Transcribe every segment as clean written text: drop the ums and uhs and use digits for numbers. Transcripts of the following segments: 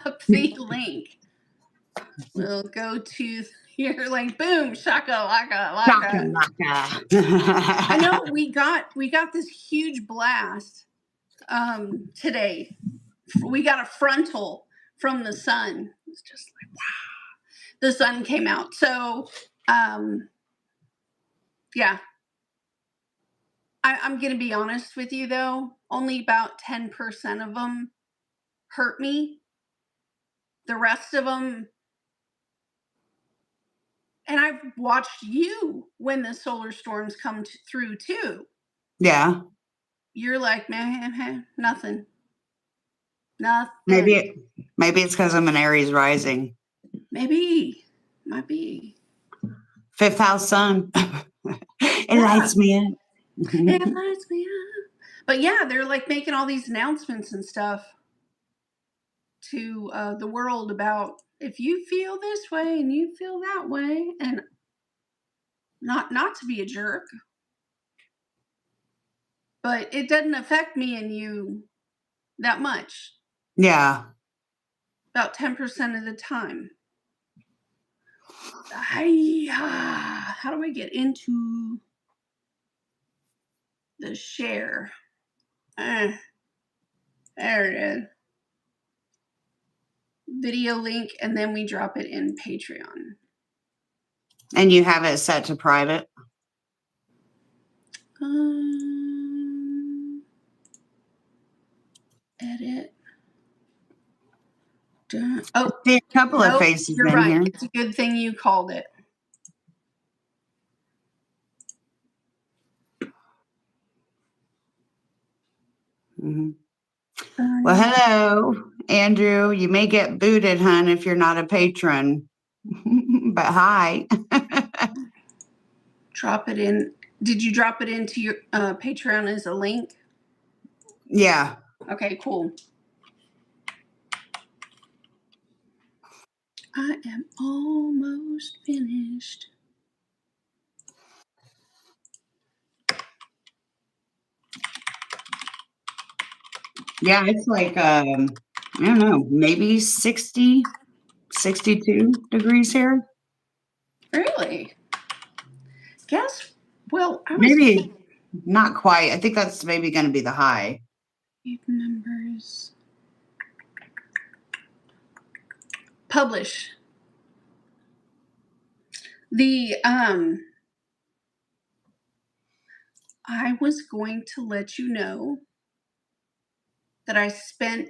up the link. We'll go to your link. Boom, shaka laka laka. I know we got this huge blast today. We got a frontal from the sun. It's just like, wow. The sun came out. So yeah. I'm going to be honest with you, though. Only about 10% of them hurt me. The rest of them, and I've watched you when the solar storms come through, too. Yeah. You're like, man, nothing. Nothing. Maybe it's because I'm an Aries rising. Maybe. Might be. 5th house sun. It lights me up. It lights me up. But yeah, they're like making all these announcements and stuff to the world about if you feel this way and you feel that way, and not to be a jerk, but it doesn't affect me and you that much. Yeah. About 10% of the time. How do I get into the share? There it is. Video link, and then we drop it in Patreon. And you have it set to private? Edit. Oh, see a couple of faces you're in right. here. It's a good thing you called it. Mm-hmm. Well, hello, Andrew. You may get booted, hon, if you're not a patron. But hi. Drop it in. Did you drop it into your Patreon as a link? Yeah. Okay, cool. I am almost finished. Yeah, it's like, I don't know, maybe 60, 62 degrees here. Really? Guess, well, maybe not quite. I think that's maybe going to be the high. Members. Publish. The, I was going to let you know that I spent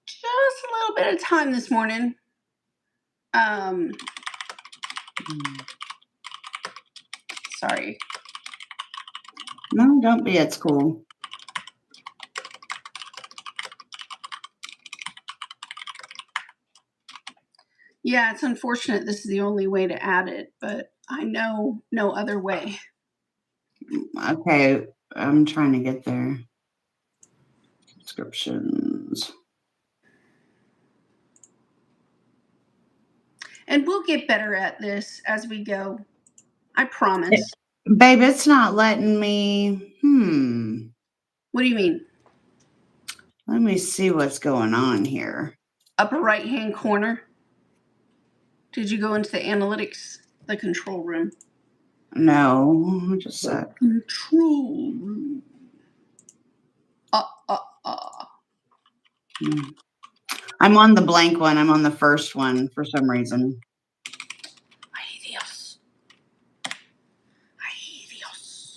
just a little bit of time this morning. Sorry. No, don't be. It's cool. Yeah, it's unfortunate this is the only way to add it, but I know no other way. Okay, I'm trying to get there. Subscriptions. And we'll get better at this as we go. I promise. Babe, it's not letting me. What do you mean? Let me see what's going on here. Upper right-hand corner. Did you go into the analytics, the control room? No, just a sec. Control room. I'm on the blank one. I'm on the first one for some reason. Ay, Dios. Ay, Dios.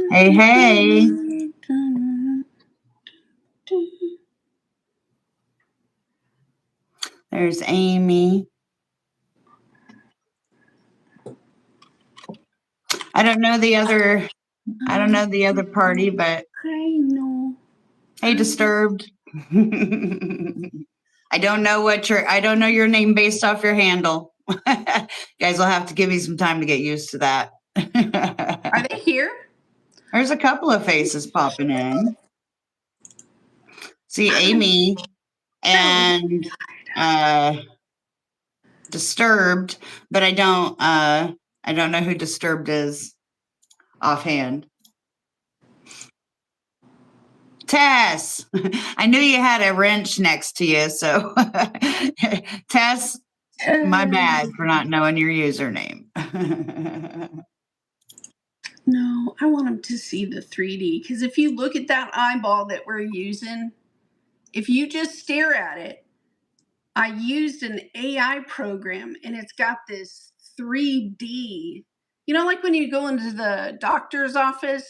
Hey, hey. There's Amy. I don't know the other party, but I know. Hey, Disturbed. I don't know your name based off your handle. Guys will have to give me some time to get used to that. Are they here? There's a couple of faces popping in. See Amy and Disturbed, but I don't know who Disturbed is offhand. Tess, I knew you had a wrench next to you, so Tess, my bad for not knowing your username. No, I want them to see the 3D, because if you look at that eyeball that we're using, if you just stare at it, I used an AI program and it's got this 3D. You know, like when you go into the doctor's office,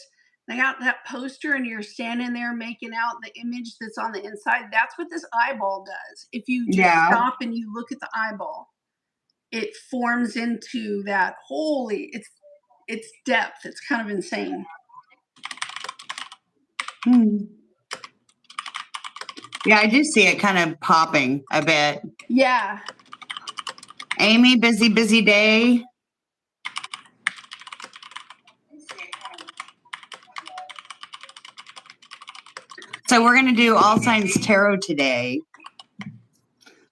they got that poster and you're standing there making out the image that's on the inside. That's what this eyeball does. If you just stop and you look at the eyeball, it forms into that it's depth. It's kind of insane. Yeah, I do see it kind of popping a bit. Yeah. Amy, busy day. So we're going to do all signs tarot today. Let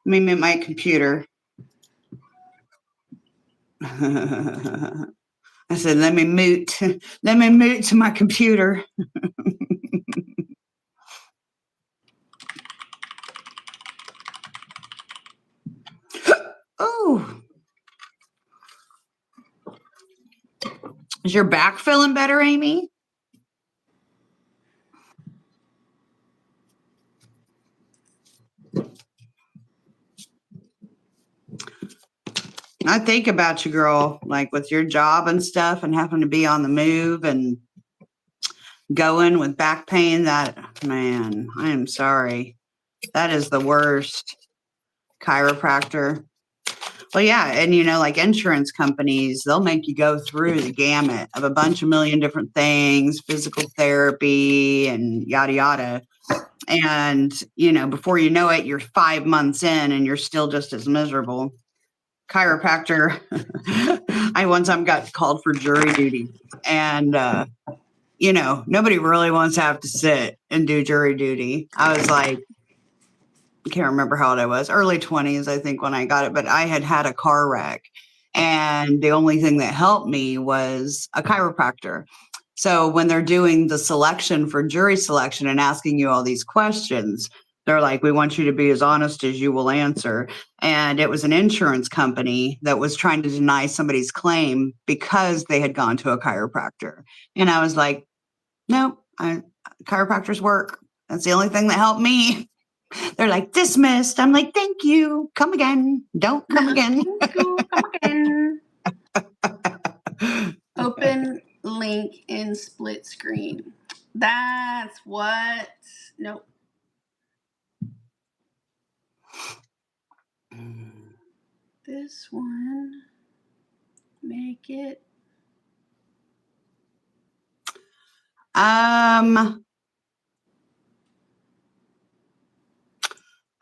me mute my computer. I said, let me mute to my computer. Oh, is your back feeling better, Amy? I think about you, girl, like with your job and stuff and having to be on the move and going with back pain. That, man, I am sorry. That is the worst. Chiropractor. Well, yeah. And, like insurance companies, they'll make you go through the gamut of a bunch of million different things, physical therapy and yada, yada. And, before you know it, you're 5 months in and you're still just as miserable. Chiropractor. I one time got called for jury duty and, nobody really wants to have to sit and do jury duty. I was like, I can't remember how old I was, early 20s, I think, when I got it, but I had a car wreck. And the only thing that helped me was a chiropractor. So when they're doing the selection for jury selection and asking you all these questions, they're like, we want you to be as honest as you will answer. And it was an insurance company that was trying to deny somebody's claim because they had gone to a chiropractor. And I was like, nope, chiropractors work. That's the only thing that helped me. They're like, dismissed. I'm like, thank you. Come again. Don't come again. Come again. Open link in split screen. That's what. Nope. This one. Make it.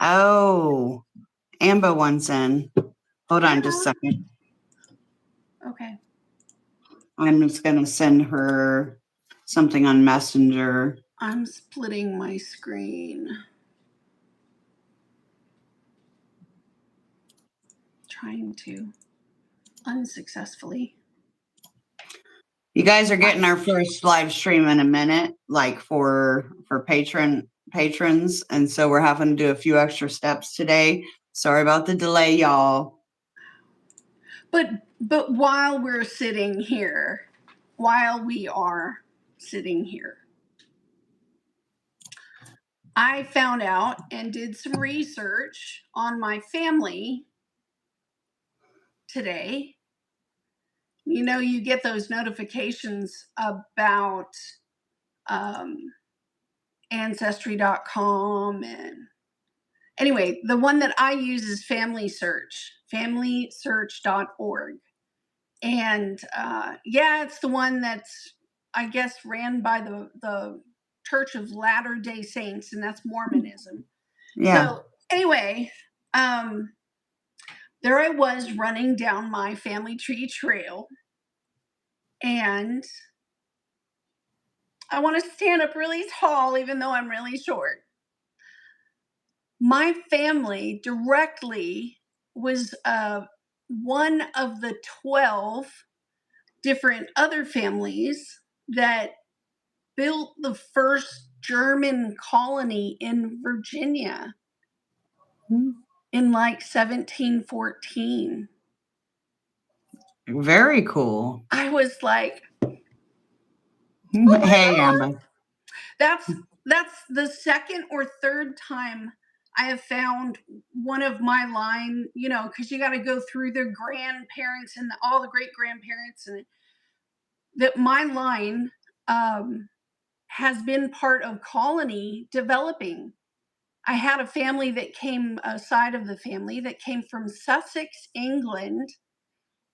Oh, Amber wants in. Hold on just a second. Okay. I'm just going to send her something on Messenger. I'm splitting my screen. Trying to. Unsuccessfully. You guys are getting our first live stream in a minute, like for patrons. And so we're having to do a few extra steps today. Sorry about the delay, y'all. But while we are sitting here, I found out and did some research on my family today. You get those notifications about Ancestry.com. And anyway, the one that I use is Family Search, FamilySearch.org. And it's the one that's, I guess, ran by the Church of Latter-day Saints, and that's Mormonism. Yeah. So anyway, there I was running down my family tree trail, and I want to stand up really tall, even though I'm really short. My family directly was one of the 12 different other families that built the first German colony in Virginia in like 1714. Very cool. I was like, Hey, Amber. that's the second or third time I have found one of my line, because you got to go through their grandparents and all the great grandparents, and that my line has been part of colony developing. I had a family that came, a side of the family that came from Sussex, England,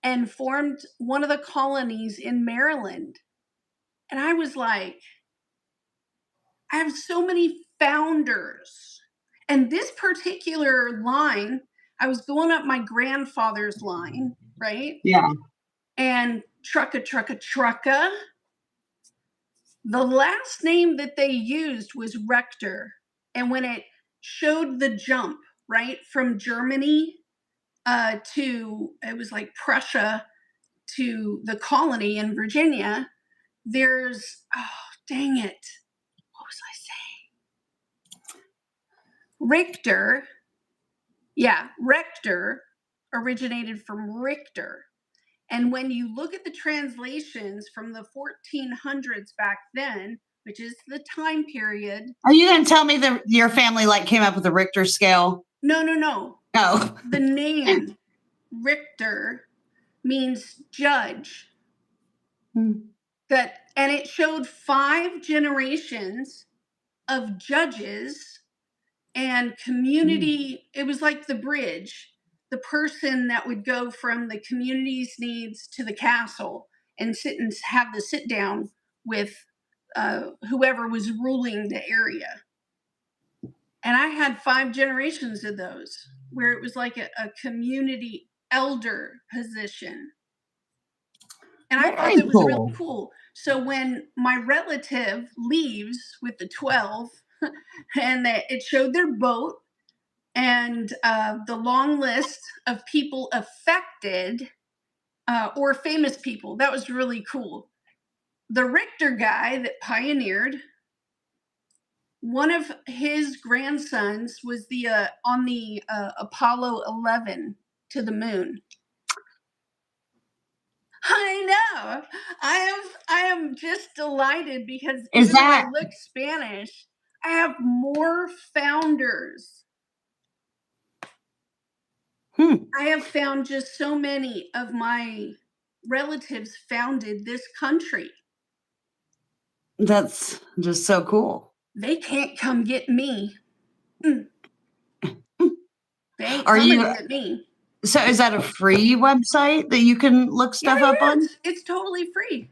and formed one of the colonies in Maryland. And I was like, I have so many founders. And this particular line, I was going up my grandfather's line, right? Yeah. And trucka. The last name that they used was Rector. And when it showed the jump, right, from Germany to, it was like Prussia to the colony in Virginia, there's, oh, dang it. What was I saying? Richter. Yeah, Rector originated from Richter. And when you look at the translations from the 1400s back then, which is the time period. Are you going to tell me that your family like came up with the Richter scale? No. Oh. The name Richter means judge. And it showed 5 generations of judges and community. It was like the bridge, the person that would go from the community's needs to the castle and sit and have the sit down with whoever was ruling the area. And I had 5 generations of those where it was like a community elder position. And I thought that was really cool. So when my relative leaves with the 12 and it showed their boat and the long list of people affected or famous people, that was really cool. The Richter guy that pioneered, one of his grandsons was on the Apollo 11 to the moon. I know. I am just delighted because even though I look Spanish, I have more founders. I have found just so many of my relatives founded this country. That's just so cool. They can't come get me. They ain't coming to get me. So is that a free website that you can look stuff up on? It's totally free.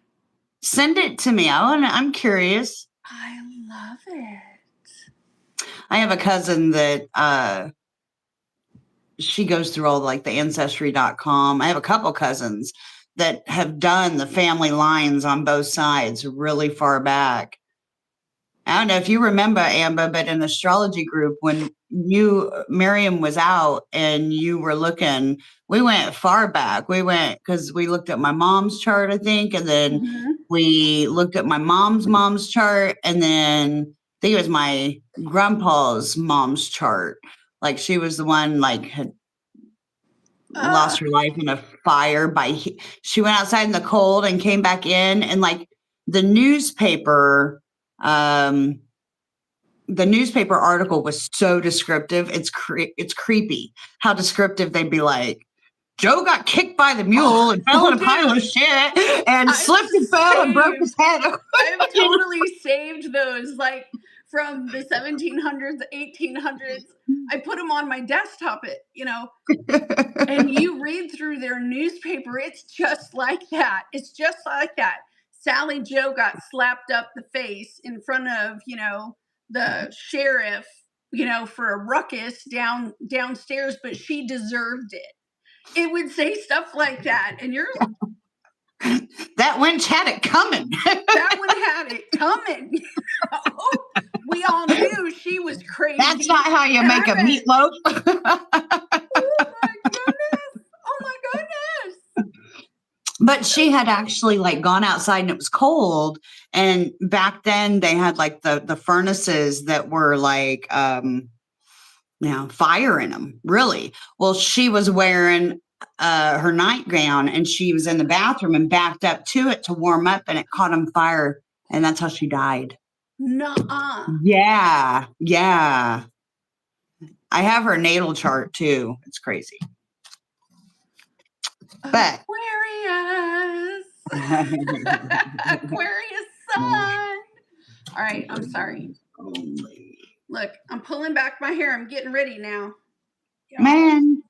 Send it to me. I'm curious. I love it. I have a cousin that she goes through all like the ancestry.com. I have a couple cousins that have done the family lines on both sides really far back. I don't know if you remember, Amber, but in the astrology group, when Miriam was out and you were looking, we went far back. We went because we looked at my mom's chart, I think, and then we looked at my mom's chart, and then I think it was my grandpa's mom's chart. Like she was the one like had lost her life in a fire she went outside in the cold and came back in, and like the newspaper article was so descriptive. It's creepy how descriptive they'd be like, Joe got kicked by the mule and fell in a pile of shit and slipped and fell and broke his head. I've totally saved those, like from the 1700s, 1800s. I put them on my desktop, and you read through their newspaper. It's just like that. It's just like that. Sally Joe got slapped up the face in front of, the sheriff, for a ruckus downstairs, but she deserved it. It would say stuff like that. And you're that wench had it coming. That one had it coming. We all knew she was crazy. That's not how you make a meatloaf. Oh my goodness. But she had actually like gone outside and it was cold, And back then they had like the furnaces that were like, fire in them, really. Well, she was wearing her nightgown and she was in the bathroom and backed up to it to warm up and it caught on fire. And that's how she died. Nuh-uh. Yeah. Yeah. I have her natal chart too. It's crazy. But Aquarius. Aquarius sun. All right, I'm sorry. Look, I'm pulling back my hair. I'm getting ready now. Y'all, man.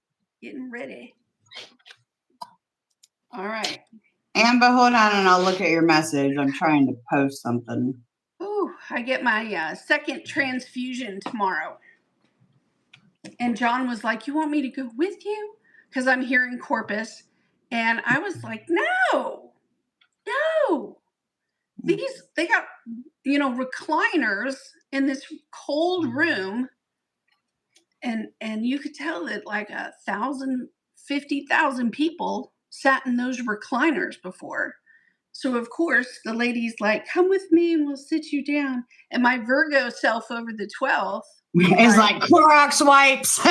getting ready. All right. Amber, hold on and I'll look at your message. I'm trying to post something. Oh, I get my second transfusion tomorrow. And John was like, you want me to go with you? Because I'm here in Corpus. And I was like, no. They got, recliners in this cold room. And you could tell that like 50,000 people sat in those recliners before. So of course the lady's like, come with me and we'll sit you down. And my Virgo self over the 12th is like Clorox wipes.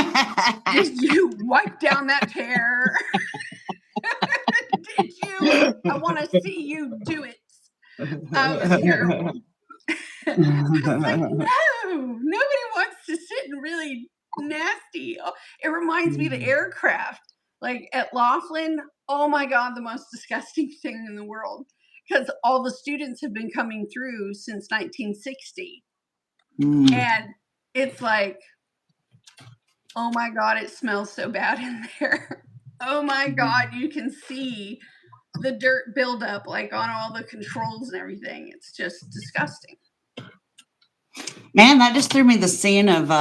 Did you wipe down that chair? Did you? I want to see you do it. It was terrible. I was like, no, nobody wants to sit in really nasty. It reminds me of the aircraft. Like at Laughlin, oh my God, the most disgusting thing in the world. Because all the students have been coming through since 1960. And it's like, oh my God, it smells so bad in there. Oh my God, you can see the dirt buildup like on all the controls and everything. It's just disgusting. Man, that just threw me the scene of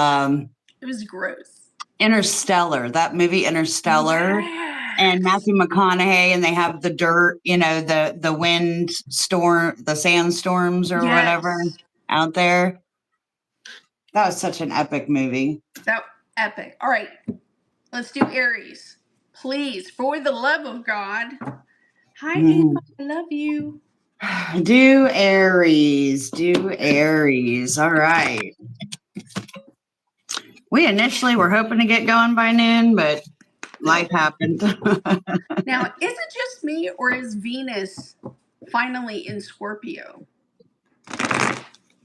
it was gross. Interstellar, that movie Interstellar. Yes. And Matthew McConaughey, and they have the dirt, the wind storm, the sandstorms or whatever out there. That was such an epic movie. That epic. All right, let's do Aries. Please, for the love of God. Hi, Emma. I love you. Do Aries. All right. We initially were hoping to get going by noon, but life happened. Now, is it just me or is Venus finally in Scorpio?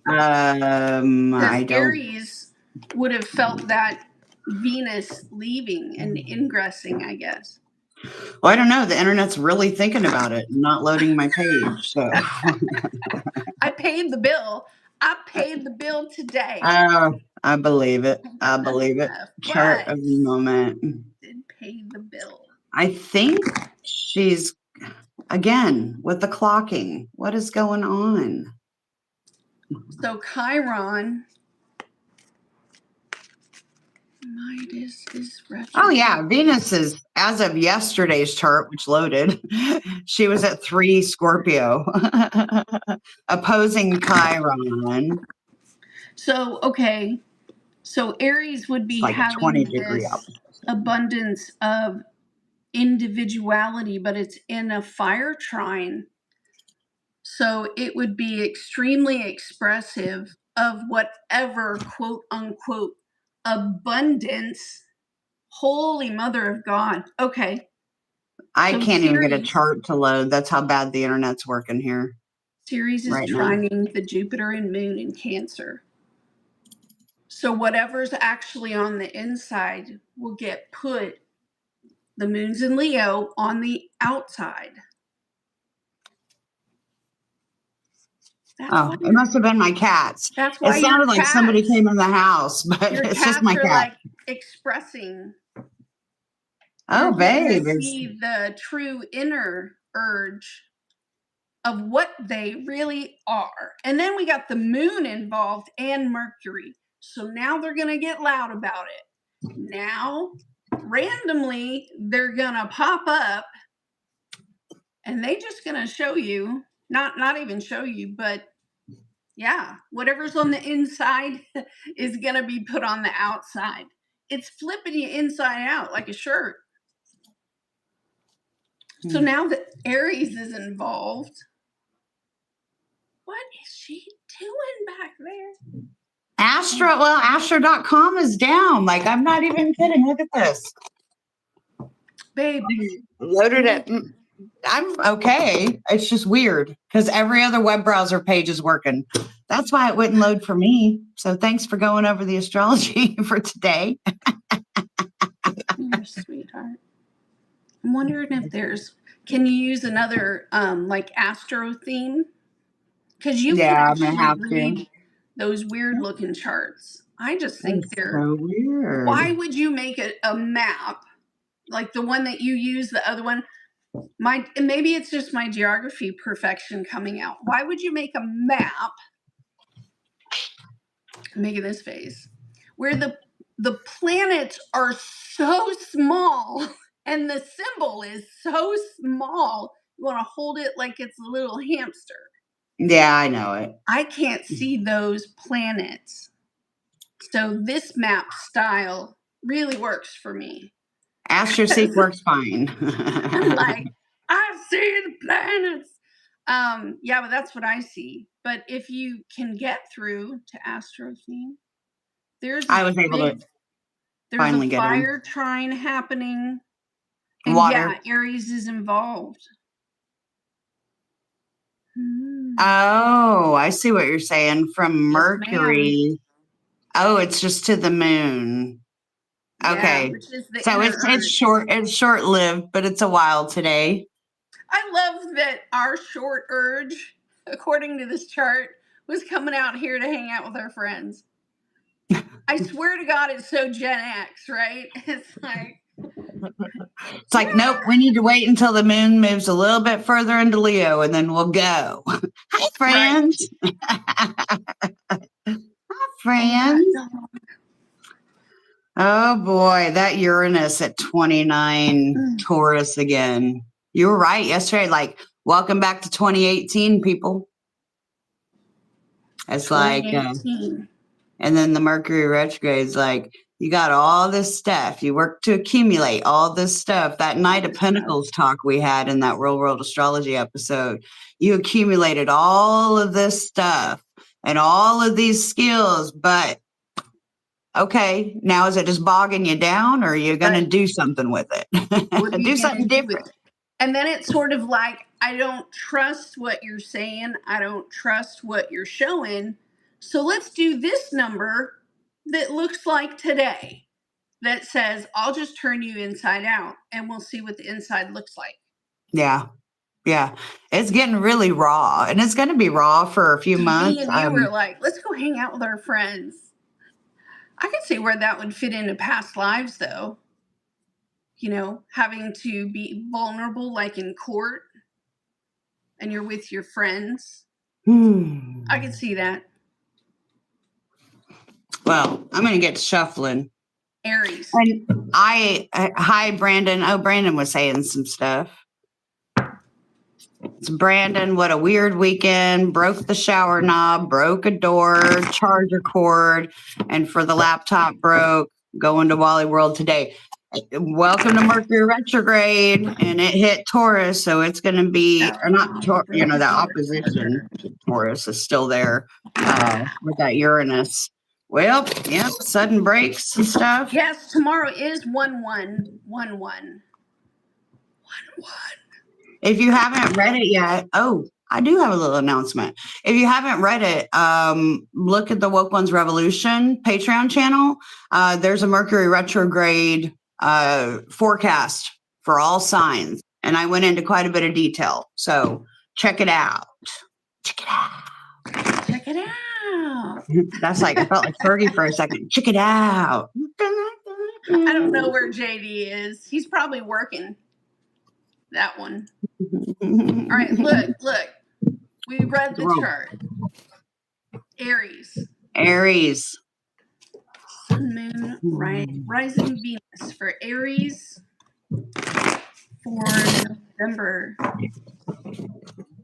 I don't. Aries would have felt that Venus leaving and ingressing, I guess. Well, I don't know. The internet's really thinking about it and not loading my page. So I paid the bill. I paid the bill today. I believe it. Chart of the moment. Did pay the bill. I think she's, again, with the clocking. What is going on? So Chiron. Midas is retrograde. Oh, yeah. Venus is, as of yesterday's chart, which loaded, she was at 3 Scorpio, opposing Chiron. So, okay. So Aries would be like having this abundance of individuality, but it's in a fire trine. So it would be extremely expressive of whatever, quote unquote, abundance. Holy mother of God. Okay. I can't even get a chart to load. That's how bad the internet's working here. Ceres is trining the Jupiter and Moon in Cancer. So whatever's actually on the inside will get put, the Moon's in Leo, on the outside. It must have been my cats. That's why it sounded like somebody came in the house, but it's just my cat. Like expressing. Oh, babe. See the true inner urge of what they really are. And then we got the Moon involved and Mercury. So now they're going to get loud about it. Now, randomly, they're going to pop up and they just going to show you, not even show you, but yeah, whatever's on the inside is going to be put on the outside. It's flipping you inside out like a shirt. So now that Aries is involved, What is she doing back there? Astro.com is down. Like, I'm not even kidding. Look at this. Babe. Loaded it. I'm okay. It's just weird because every other web browser page is working. That's why it wouldn't load for me. So thanks for going over the astrology for today. You're a sweetheart. I'm wondering if can you use another like astro theme? Because you can I'm gonna actually have read to. those weird looking charts. I just think they're so weird. Why would you make a map like the one that you use, the other one? Maybe it's just my geography perfection coming out. Why would you make a map? I'm making this face where the planets are so small and the symbol is so small. You want to hold it like it's a little hamster. Yeah, I know it. I can't see those planets. So this map style really works for me. AstroSeek works fine. I'm like, I see the planets. Yeah, but that's what I see. But if you can get through to AstroSeek, I was able to finally get in. There's a fire trine happening. And Water. yeah, Aries is involved. Oh, I see what you're saying. From Mercury. Ma'am. Oh, it's just to the moon. Okay. Yeah, which is the so it's short-lived, but it's a while today. I love that our short urge, according to this chart, was coming out here to hang out with our friends. I swear to God, it's so Gen X, right? It's like, nope, we need to wait until the moon moves a little bit further into Leo and then we'll go. Hi, friends. Right. Hi, friends. Oh, boy, that Uranus at 29 Taurus again. You were right yesterday. Like, welcome back to 2018, people. It's like, and then the Mercury retrograde is like, you got all this stuff. You work to accumulate all this stuff. That Knight of Pentacles talk we had in that Real World Astrology episode, you accumulated all of this stuff and all of these skills. But, okay, now is it just bogging you down or are you going to do something with it? Do something different. And then it's sort of like, I don't trust what you're saying. I don't trust what you're showing. So let's do this number that looks like today that says, I'll just turn you inside out and we'll see what the inside looks like. Yeah. Yeah. It's getting really raw and it's going to be raw for a few months. Me and you were like, let's go hang out with our friends. I could see where that would fit into past lives though. You know, having to be vulnerable like in court and you're with your friends. I can see that. Well, I'm going to get shuffling. Aries. And hi, Brandon. Oh, Brandon was saying some stuff. It's Brandon. What a weird weekend. Broke the shower knob, broke a door, charger cord, and for the laptop broke. Going to Wally World today. Welcome to Mercury retrograde, and it hit Taurus, so it's going to be, or not, the opposition to Taurus is still there with that Uranus. Well, yep, sudden breaks and stuff. Yes, tomorrow is 1-1-1-1. 1-1. If you haven't read it yet, I do have a little announcement. If you haven't read it, look at the Woke.Ones.Revolution Patreon channel. There's a Mercury retrograde forecast for all signs, and I went into quite a bit of detail. So check it out. Check it out. Check it out. That's like, I felt like Fergie for a second. Check it out. I don't know where JD is. He's probably working. That one. All right, look. We read the chart. Aries. Sun, moon, rising Venus for Aries for November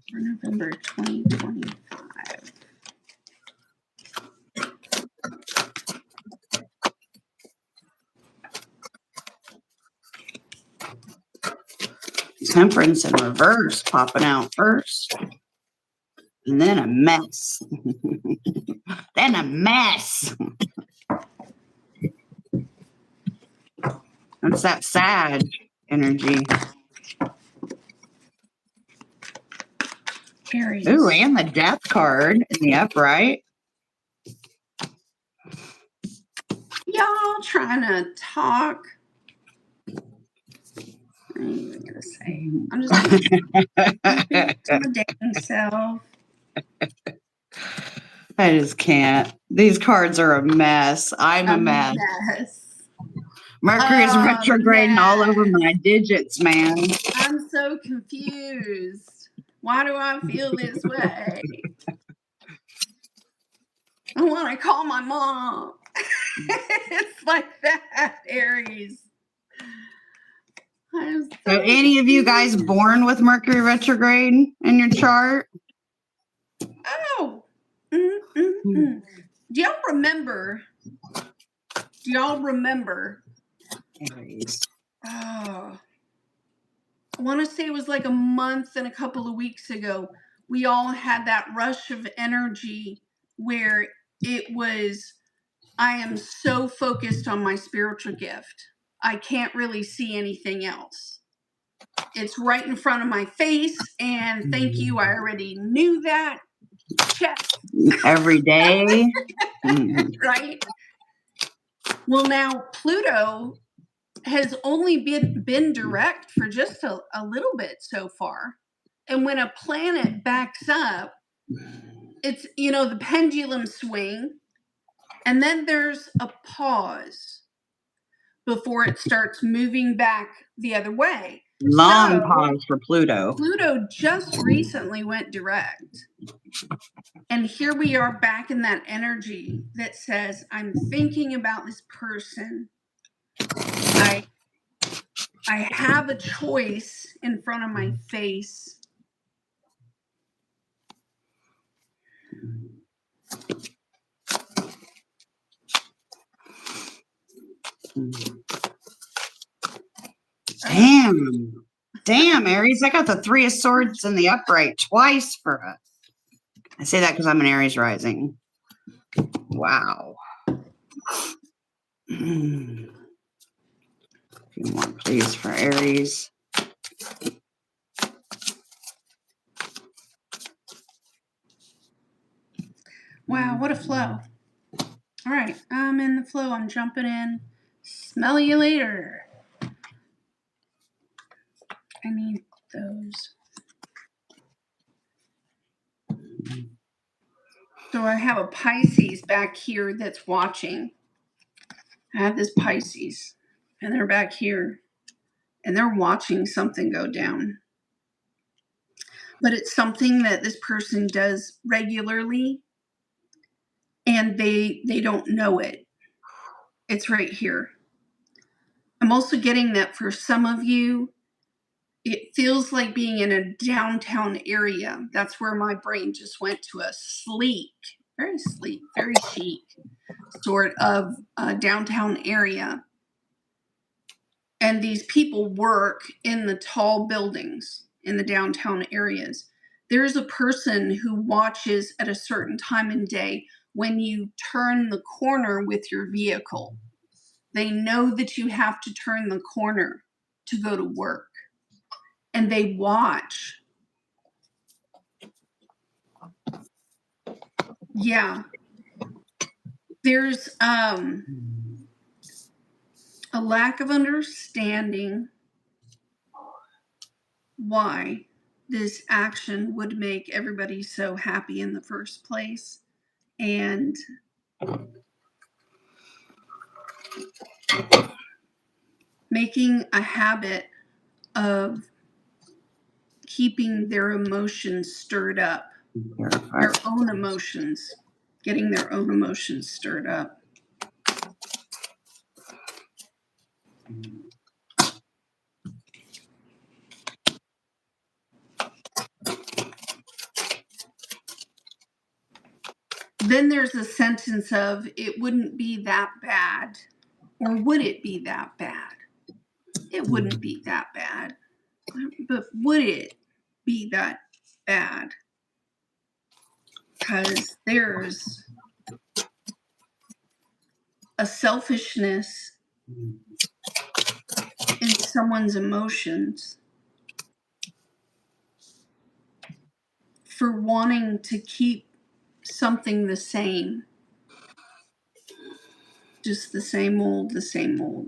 2025. Temperance in reverse popping out first. And then a mess. Then a mess. That's that sad energy. Aries. Ooh, and the death card in the upright. Y'all trying to talk. I ain't even gonna say. I'm just gonna keep it to my dang self. I just can't. These cards are a mess. I'm a mess. Mercury is retrograding all over my digits, man. I'm so confused. Why do I feel this way? I want to call my mom. It's like that, Aries. So any of you guys born with Mercury retrograde in your chart? Oh. Do y'all remember? Aries. Oh. I want to say it was like a month and a couple of weeks ago. We all had that rush of energy where it was, I am so focused on my spiritual gift. I can't really see anything else. It's right in front of my face. And thank you. I already knew that. Check. Every day. Right? Well, now Pluto has only been direct for just a little bit so far. And when a planet backs up, it's, the pendulum swing. And then there's a pause before it starts moving back the other way. Long pause for Pluto. Pluto just recently went direct. And here we are back in that energy that says, I'm thinking about this person. I have a choice in front of my face. Damn, Aries. I got the Three of Swords in the upright twice for us. I say that because I'm an Aries rising. Wow. A few more, please, for Aries. Wow, what a flow. All right, I'm in the flow. I'm jumping in. Smell you later. I need those. So I have a Pisces back here that's watching. I have this Pisces, and they're back here, and they're watching something go down. But it's something that this person does regularly, and they don't know it. It's right here. I'm also getting that for some of you, it feels like being in a downtown area. That's where my brain just went to a sleek, very chic sort of downtown area. And these people work in the tall buildings in the downtown areas. There's a person who watches at a certain time and day when you turn the corner with your vehicle. They know that you have to turn the corner to go to work. And they watch. Yeah. There's a lack of understanding why this action would make everybody so happy in the first place. And making a habit of keeping their emotions stirred up, their own emotions, getting their own emotions stirred up. Then there's a sentence of, it wouldn't be that bad. Or would it be that bad? It wouldn't be that bad. But would it be that bad? because there's a selfishness in someone's emotions for wanting to keep something the same. Just the same old, the same old.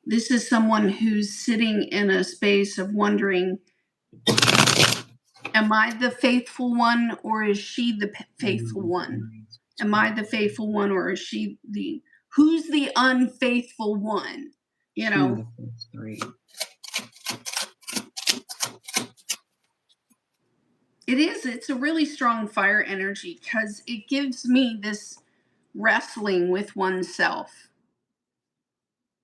This is someone who's sitting in a space of wondering, am I the faithful one or is she the faithful one? Am I the faithful one or is she who's the unfaithful one? You know? It's a really strong fire energy because it gives me this wrestling with oneself.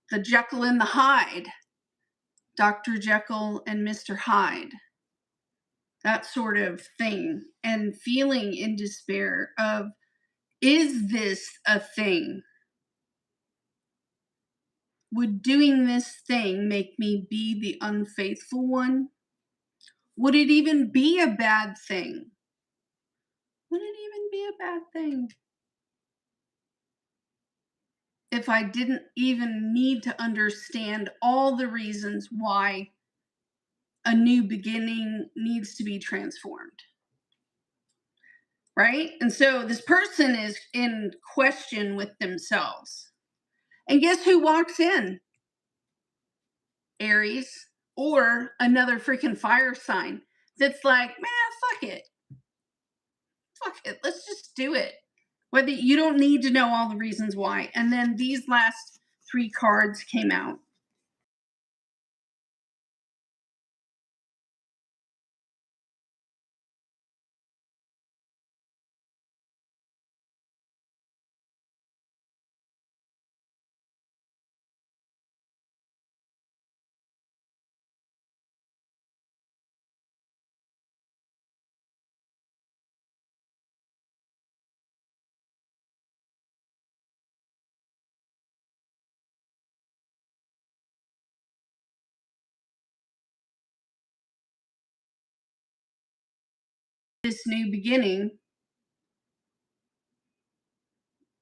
The Jekyll and the Hyde, Dr. Jekyll and Mr. Hyde, that sort of thing, and feeling in despair of, is this a thing? Would doing this thing make me be the unfaithful one? Would it even be a bad thing? Would it even be a bad thing if I didn't even need to understand all the reasons why a new beginning needs to be transformed? Right? And so this person is in question with themselves. And guess who walks in? Aries, or another freaking fire sign that's like, man, fuck it. Fuck it. Let's just do it. Whether you don't need to know all the reasons why. And then these last 3 cards came out. This new beginning,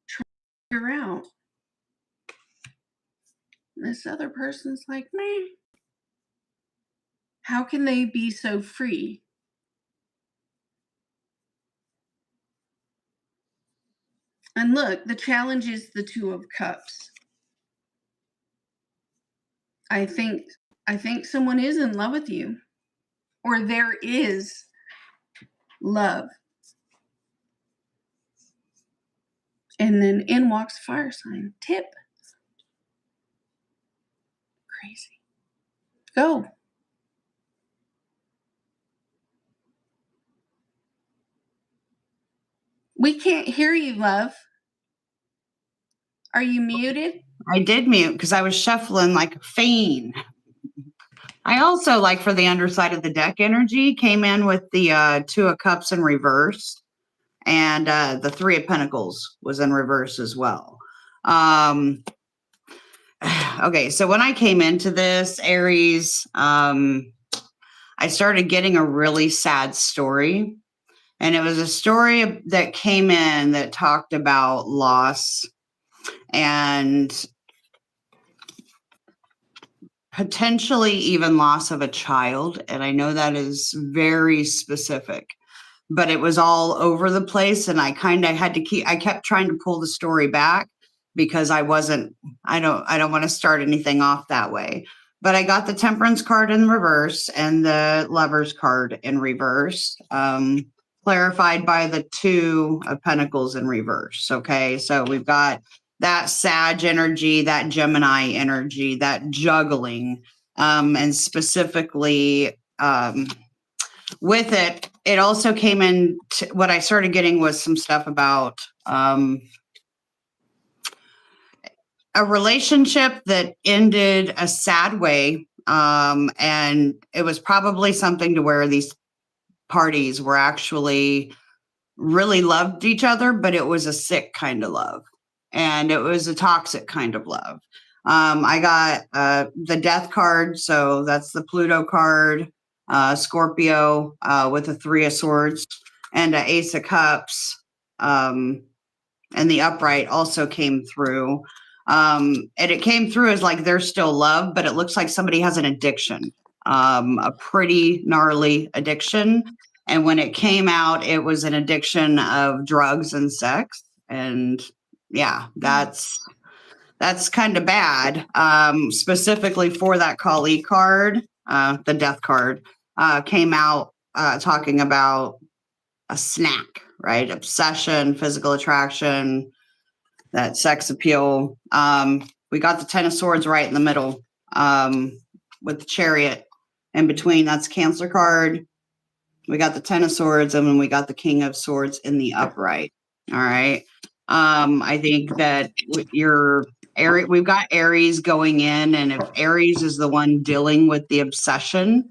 try to figure out. This other person's like, man, how can they be so free? And look, the challenge is the 2 of Cups. I think someone is in love with you, or there is love. And then in walks fire sign. Tip. Crazy. Go. We can't hear you, love. Are you muted? I did mute because I was shuffling like a fiend. I also, like, for the underside of the deck energy, came in with the 2 of Cups in reverse, and the 3 of Pentacles was in reverse as well. Okay, so when I came into this, Aries, I started getting a really sad story. And it was a story that came in that talked about loss and potentially even loss of a child. And I know that is very specific, but it was all over the place. And I kept trying to pull the story back because I don't want to start anything off that way. But I got the Temperance card in reverse and the Lovers card in reverse, clarified by the 2 of Pentacles in reverse. Okay, so we've got that Sag energy, that Gemini energy, that juggling, and specifically with it, it also came in. What I started getting was some stuff about a relationship that ended a sad way, and it was probably something to where these parties were actually really loved each other, but it was a sick kind of love, and it was a toxic kind of love. I got the Death card, so that's the Pluto card, Scorpio with a 3 of Swords, and an Ace of Cups. And the upright also came through. And it came through as like there's still love, but it looks like somebody has an addiction, a pretty gnarly addiction. And when it came out, it was an addiction of drugs and sex. And yeah, that's kind of bad. Specifically for that Kali card, the Death card, came out talking about a snack, right? Obsession, physical attraction, that sex appeal. We got the 10 of Swords right in the middle, with the Chariot in between. That's Cancer card. We got the 10 of Swords, and then we got the King of Swords in the upright. All right. I think that we've got Aries going in, and if Aries is the one dealing with the obsession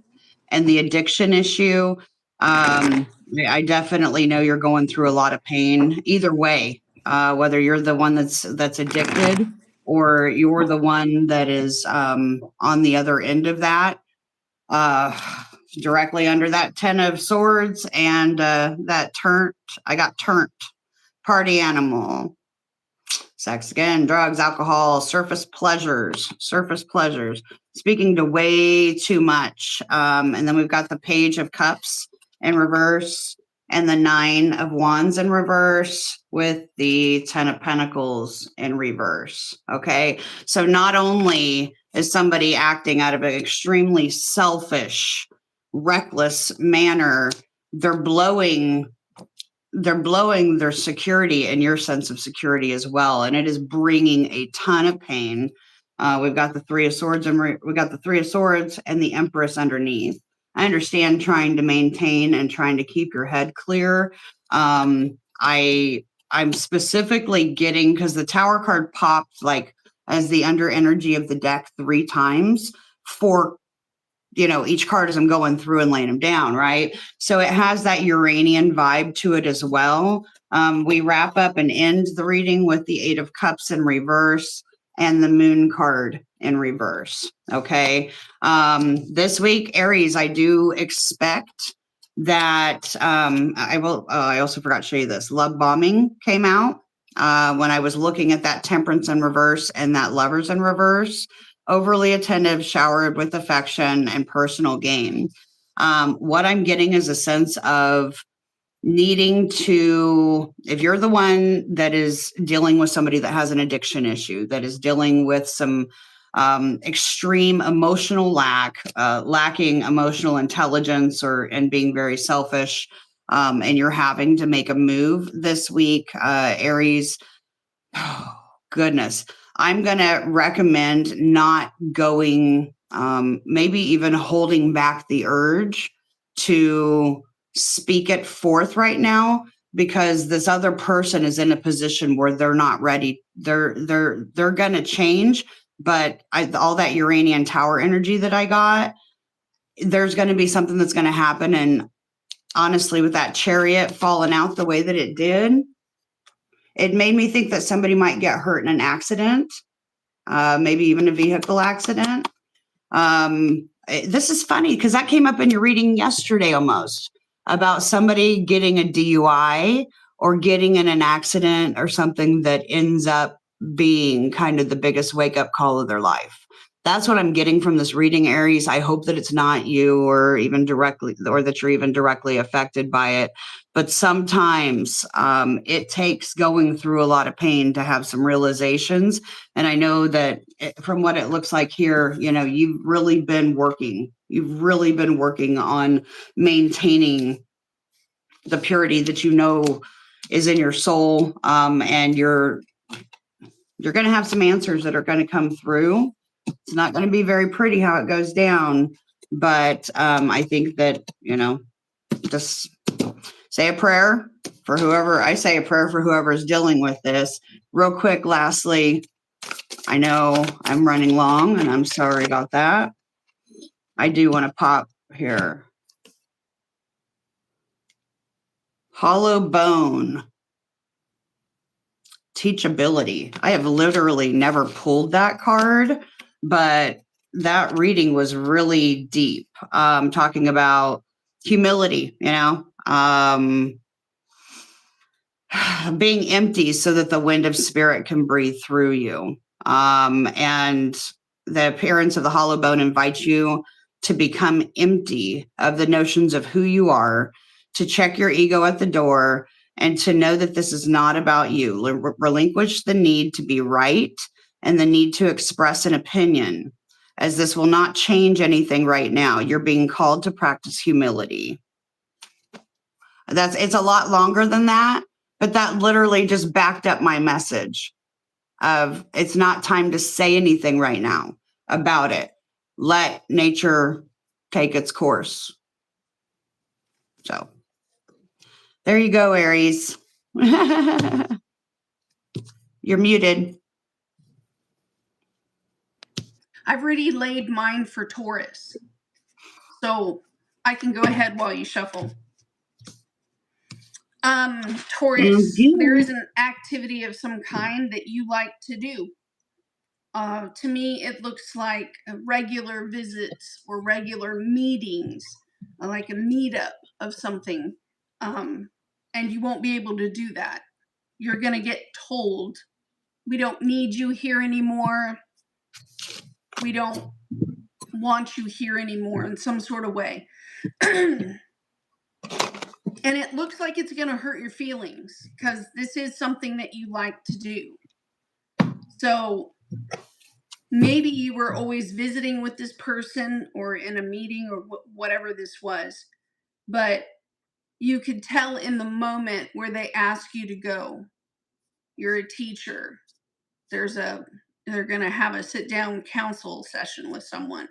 and the addiction issue, I definitely know you're going through a lot of pain. Either way, whether you're the one that's addicted or you're the one that is on the other end of that, directly under that 10 of Swords and that I got turnt, party animal. Sex again, drugs, alcohol, surface pleasures, speaking to way too much. And then we've got the Page of Cups in reverse and the 9 of Wands in reverse with the 10 of Pentacles in reverse. Okay. So not only is somebody acting out of an extremely selfish, reckless manner, they're blowing their security and your sense of security as well. And it is bringing a ton of pain. We've got the 3 of Swords and we got the 3 of Swords and the Empress underneath. I understand trying to maintain and trying to keep your head clear. I'm specifically getting, because the Tower card popped like as the under energy of the deck 3 times for each card as I'm going through and laying them down, right? So it has that Uranian vibe to it as well. We wrap up and end the reading with the 8 of Cups in reverse and the Moon card in reverse. Okay. This week, Aries, I do expect that I also forgot to show you this. Love Bombing came out when I was looking at that Temperance in reverse and that Lovers in reverse. Overly attentive, showered with affection, and personal gain. What I'm getting is a sense of needing to, if you're the one that is dealing with somebody that has an addiction issue, that is dealing with some extreme emotional lacking emotional intelligence and being very selfish, and you're having to make a move this week, Aries, oh, goodness. I'm going to recommend not going, maybe even holding back the urge to speak it forth right now, because this other person is in a position where they're not ready. They're going to change, but all that Uranian Tower energy that I got, there's going to be something that's going to happen. And honestly, with that Chariot falling out the way that it did, it made me think that somebody might get hurt in an accident, maybe even a vehicle accident. This is funny because that came up in your reading yesterday almost, about somebody getting a DUI or getting in an accident or something that ends up being kind of the biggest wake-up call of their life. That's what I'm getting from this reading, Aries. I hope that it's not you or that you're even directly affected by it. But sometimes it takes going through a lot of pain to have some realizations. And I know that from what it looks like here, you've really been working. You've really been working on maintaining the purity that is in your soul. And you're going to have some answers that are going to come through. It's not going to be very pretty how it goes down, but I think that, just say a prayer for whoever. I say a prayer for whoever is dealing with this. Real quick, lastly, I know I'm running long and I'm sorry about that. I do want to pop here. Hollow bone. teachability. I have literally never pulled that card, but that reading was really deep, talking about humility, being empty so that the wind of spirit can breathe through you. And the appearance of the hollow bone invites you to become empty of the notions of who you are, to check your ego at the door, and to know that this is not about you. Relinquish the need to be right and the need to express an opinion, as this will not change anything right now. You're being called to practice humility. It's a lot longer than that, but that literally just backed up my message of it's not time to say anything right now about it. Let nature take its course. So there you go, Aries. You're muted. I've already laid mine for Taurus. So I can go ahead while you shuffle. Taurus, there is an activity of some kind that you like to do. To me, it looks like regular visits or regular meetings, like a meetup of something. And you won't be able to do that. You're going to get told, we don't need you here anymore. We don't want you here anymore in some sort of way. And it looks like it's going to hurt your feelings because this is something that you like to do. So maybe you were always visiting with this person or in a meeting or whatever this was, but you could tell in the moment where they ask you to go, you're a teacher, they're going to have a sit down counsel session with someone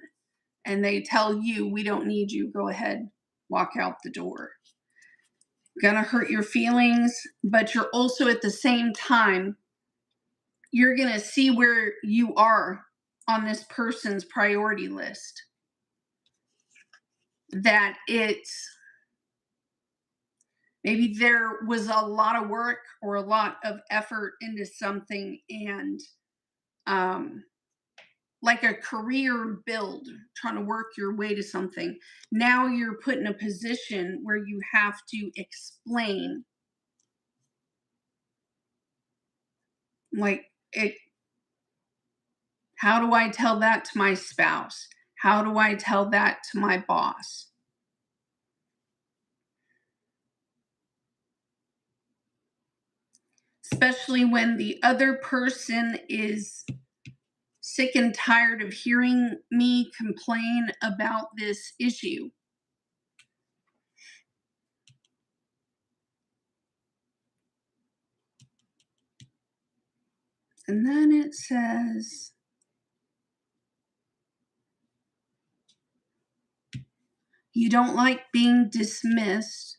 and they tell you, we don't need you, go ahead, walk out the door. Gonna hurt your feelings, but you're also at the same time, you're gonna see where you are on this person's priority list. That it's maybe there was a lot of work or a lot of effort into something and like a career build, trying to work your way to something. Now you're put in a position where you have to explain how do I tell that to my spouse? How do I tell that to my boss? Especially when the other person is sick and tired of hearing me complain about this issue. And then it says, you don't like being dismissed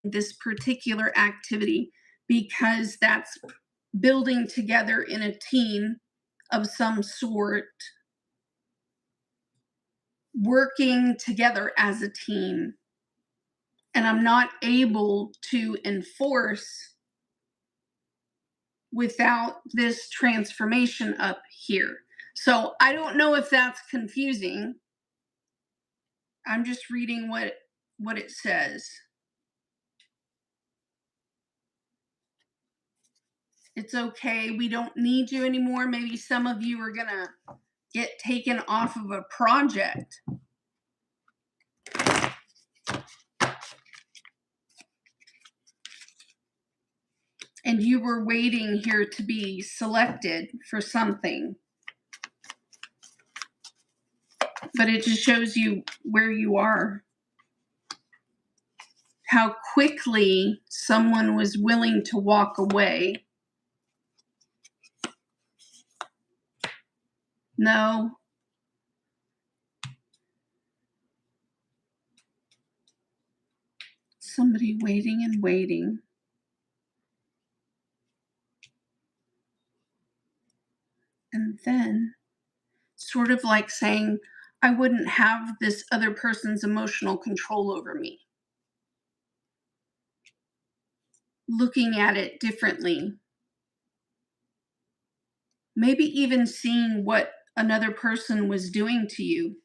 this particular activity because that's building together in a team of some sort, working together as a team. And I'm not able to enforce without this transformation up here. So I don't know if that's confusing. I'm just reading what it says. It's okay. We don't need you anymore. Maybe some of you are going to get taken off of a project. And you were waiting here to be selected for something. But it just shows you where you are. How quickly someone was willing to walk away. No. Somebody waiting and waiting. And then sort of like saying, I wouldn't have this other person's emotional control over me. looking at it differently. Maybe even seeing what another person was doing to you.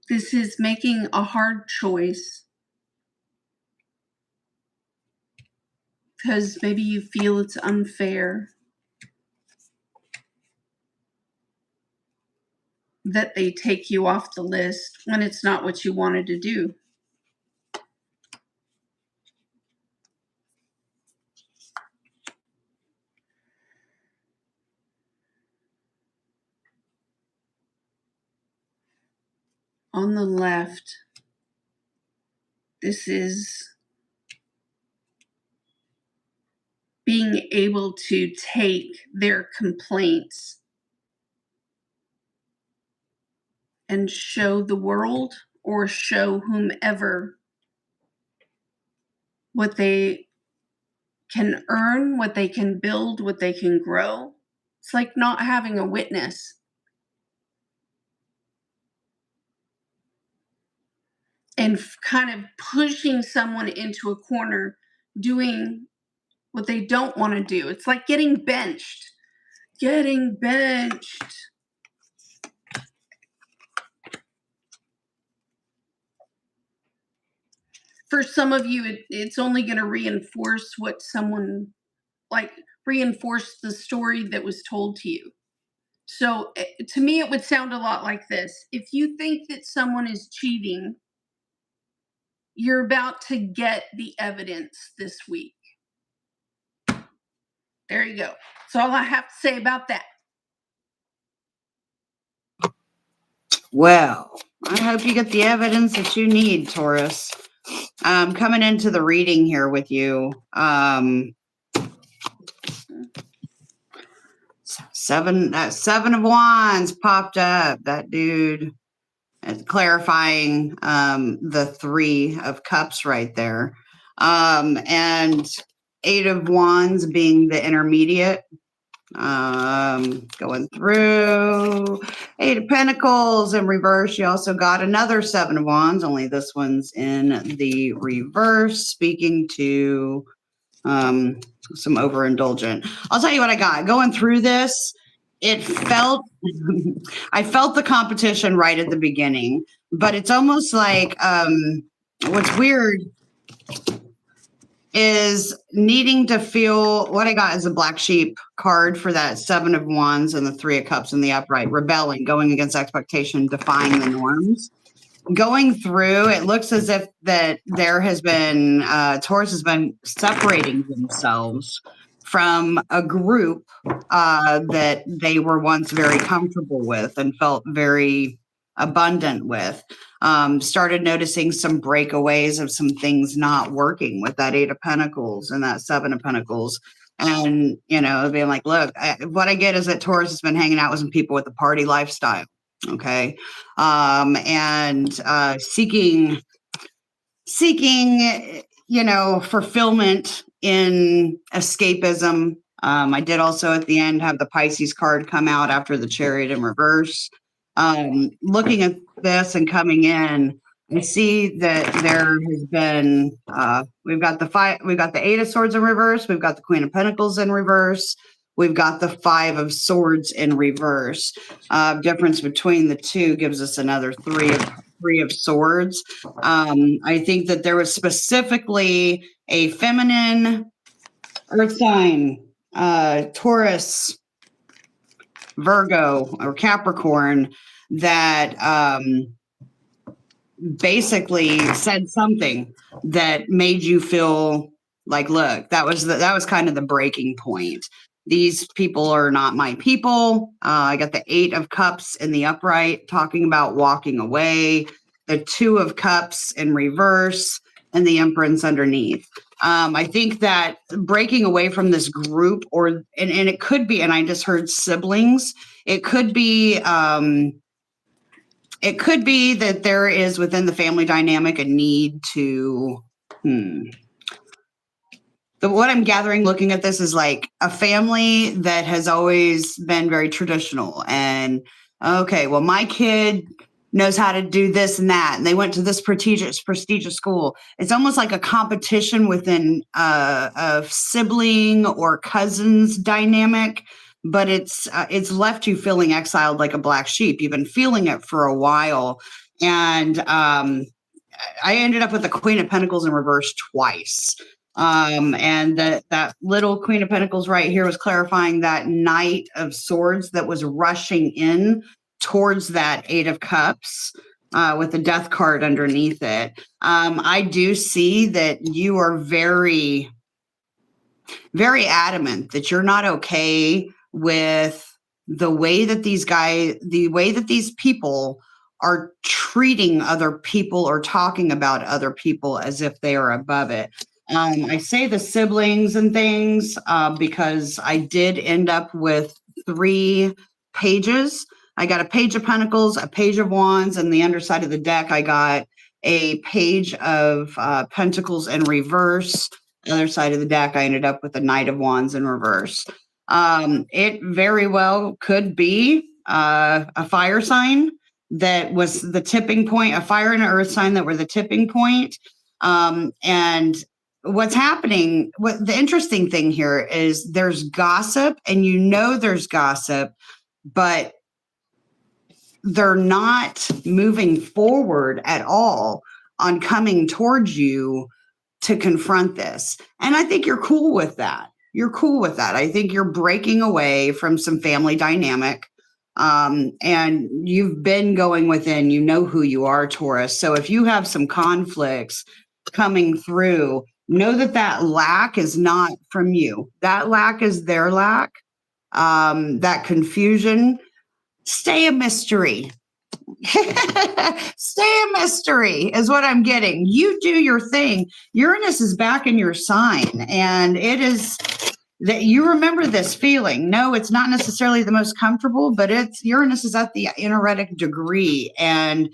This is making a hard choice because maybe you feel it's unfair that they take you off the list when it's not what you wanted to do. On the left, this is being able to take their complaints and show the world or show whomever what they can earn, what they can build, what they can grow. It's like not having a witness. And kind of pushing someone into a corner, doing what they don't want to do. It's like getting benched. Getting benched. For some of you, it's only going to reinforce what someone, like, reinforce the story that was told to you. So to me, it would sound a lot like this. If you think that someone is cheating, you're about to get the evidence this week. There you go. That's all I have to say about that. Well, I hope you get the evidence that you need, Taurus. Coming into the reading here with you. Seven of Wands popped up. That dude is clarifying the 3 of Cups right there. And 8 of Wands being the intermediate. Going through 8 of Pentacles in reverse. You also got another 7 of Wands, only this one's in the reverse, speaking to some overindulgent. I'll tell you what I got going through this. It felt I felt the competition right at the beginning, but it's almost like what's weird is needing to feel. What I got is a black sheep card for that 7 of Wands and the 3 of Cups in the upright, rebelling, going against expectation, defying the norms. Going through, it looks as if that there has been Taurus has been separating themselves from a group that they were once very comfortable with and felt very abundant with. Started noticing some breakaways of some things not working with that 8 of Pentacles and that 7 of Pentacles. And, you know, being like, look, what I get is that Taurus has been hanging out with some people with a party lifestyle. Okay. And seeking, you know, fulfillment in escapism. I did also at the end have the Pisces card come out after the Chariot in reverse. Looking at this and coming in, I see that there has been, we've got the 8 of Swords in reverse. We've got the Queen of Pentacles in reverse. We've got the 5 of Swords in reverse. Difference between the two gives us another 3 of Swords. I think that there was specifically a feminine earth sign, Taurus, Virgo, or Capricorn that basically said something that made you feel like, look, that was kind of the breaking point. These people are not my people. I got the 8 of Cups in the upright, talking about walking away. The 2 of Cups in reverse, and the Empress underneath. I think that breaking away from this group, and it could be, and I just heard siblings. It could be that there is within the family dynamic a need to. What I'm gathering looking at this is like a family that has always been very traditional and okay, well, my kid knows how to do this and that, and they went to this prestigious school. It's almost like a competition within a sibling or cousins dynamic, but it's left you feeling exiled like a black sheep. You've been feeling it for a while, and I ended up with the Queen of Pentacles in reverse twice. And that little Queen of Pentacles right here was clarifying that Knight of Swords that was rushing in towards that Eight of Cups with the Death card underneath it. I do see that you are very, very adamant that you're not okay with the way that these people are treating other people or talking about other people as if they are above it. I say the siblings and things because I did end up with 3 pages. I got a Page of Pentacles, a Page of Wands, and the underside of the deck, I got a Page of Pentacles in reverse. The other side of the deck, I ended up with the Knight of Wands in reverse. It very well could be a fire sign that was the tipping point, a fire and an earth sign that were the tipping point. And what's happening, what the interesting thing here is there's gossip, and there's gossip, but they're not moving forward at all on coming towards you to confront this. And I think you're cool with that. You're cool with that. I think you're breaking away from some family dynamic. And you've been going within, you know who you are, Taurus. So if you have some conflicts coming through, know that lack is not from you. That lack is their lack. That confusion, stay a mystery. Stay a mystery is what I'm getting. You do your thing. Uranus is back in your sign, and it is that you remember this feeling. No, it's not necessarily the most comfortable, but Uranus is at the energetic degree, and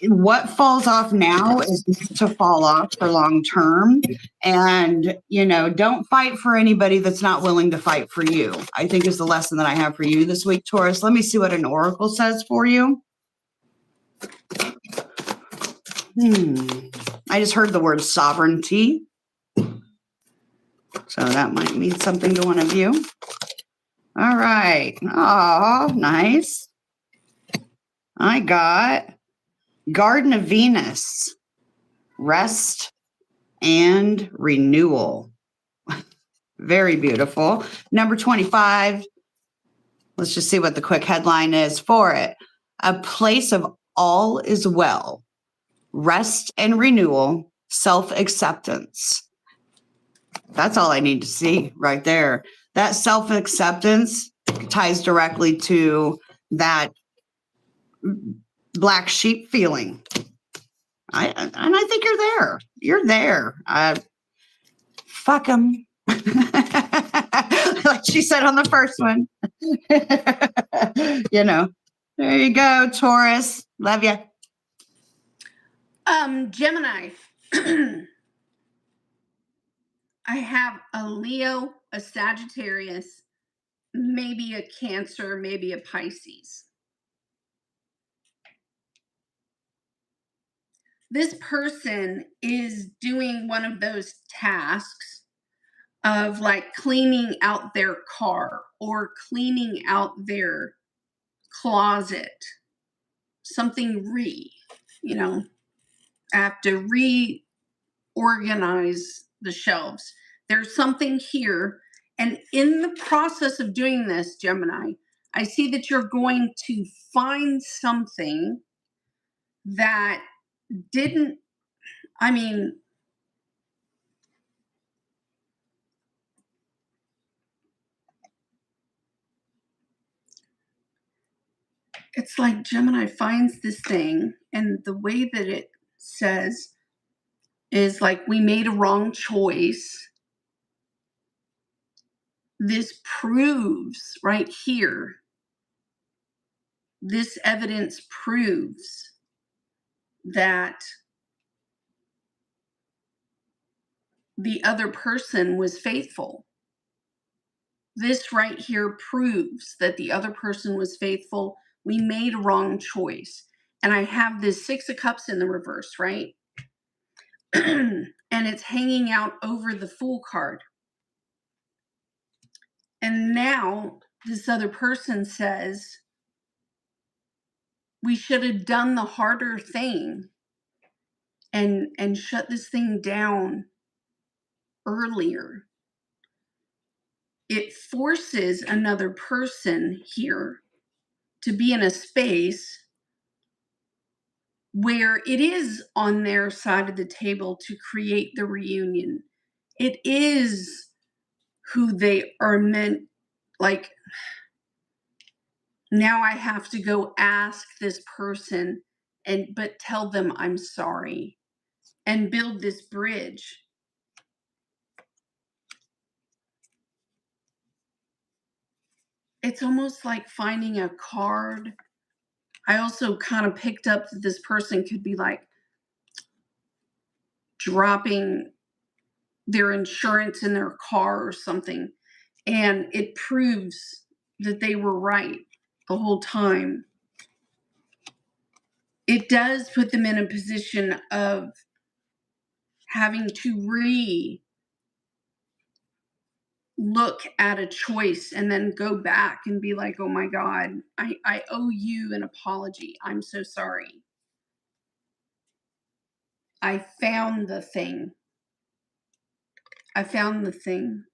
what falls off now is to fall off for long term. And don't fight for anybody that's not willing to fight for you, I think, is the lesson that I have for you this week, Taurus. Let me see what an oracle says for you. I just heard the word sovereignty. So that might mean something to one of you. All right. Oh, nice. I got Garden of Venus, rest and renewal. Very beautiful. Number 25. Let's just see what the quick headline is for it. A place of all is well. Rest and renewal, self-acceptance. That's all I need to see right there. That self-acceptance ties directly to that black sheep feeling. And I think you're there. You're there. Fuck them. Like she said on the first one. There you go, Taurus. Love you. Gemini. I have a Leo, a Sagittarius, maybe a Cancer, maybe a Pisces. This person is doing one of those tasks of like cleaning out their car or cleaning out their closet. Something I have to reorganize the shelves. There's something here. And in the process of doing this, Gemini, I see that you're going to find something that it's like Gemini finds this thing, and the way that it says is like, we made a wrong choice. This proves right here, this evidence proves that the other person was faithful. This right here proves that the other person was faithful. We made a wrong choice. and I have this Six of Cups in the reverse, right? And it's hanging out over the Fool card. And now this other person says, we should have done the harder thing and shut this thing down earlier. It forces another person here to be in a space where it is on their side of the table to create the reunion. It is who they are meant, like, now I have to go ask this person but tell them I'm sorry and build this bridge. It's almost like finding a card. I also kind of picked up that this person could be like dropping their insurance in their car or something, and it proves that they were right the whole time. It does put them in a position of having to look at a choice and then go back and be like, oh my God, I owe you an apology. I'm so sorry. I found the thing. I found the thing.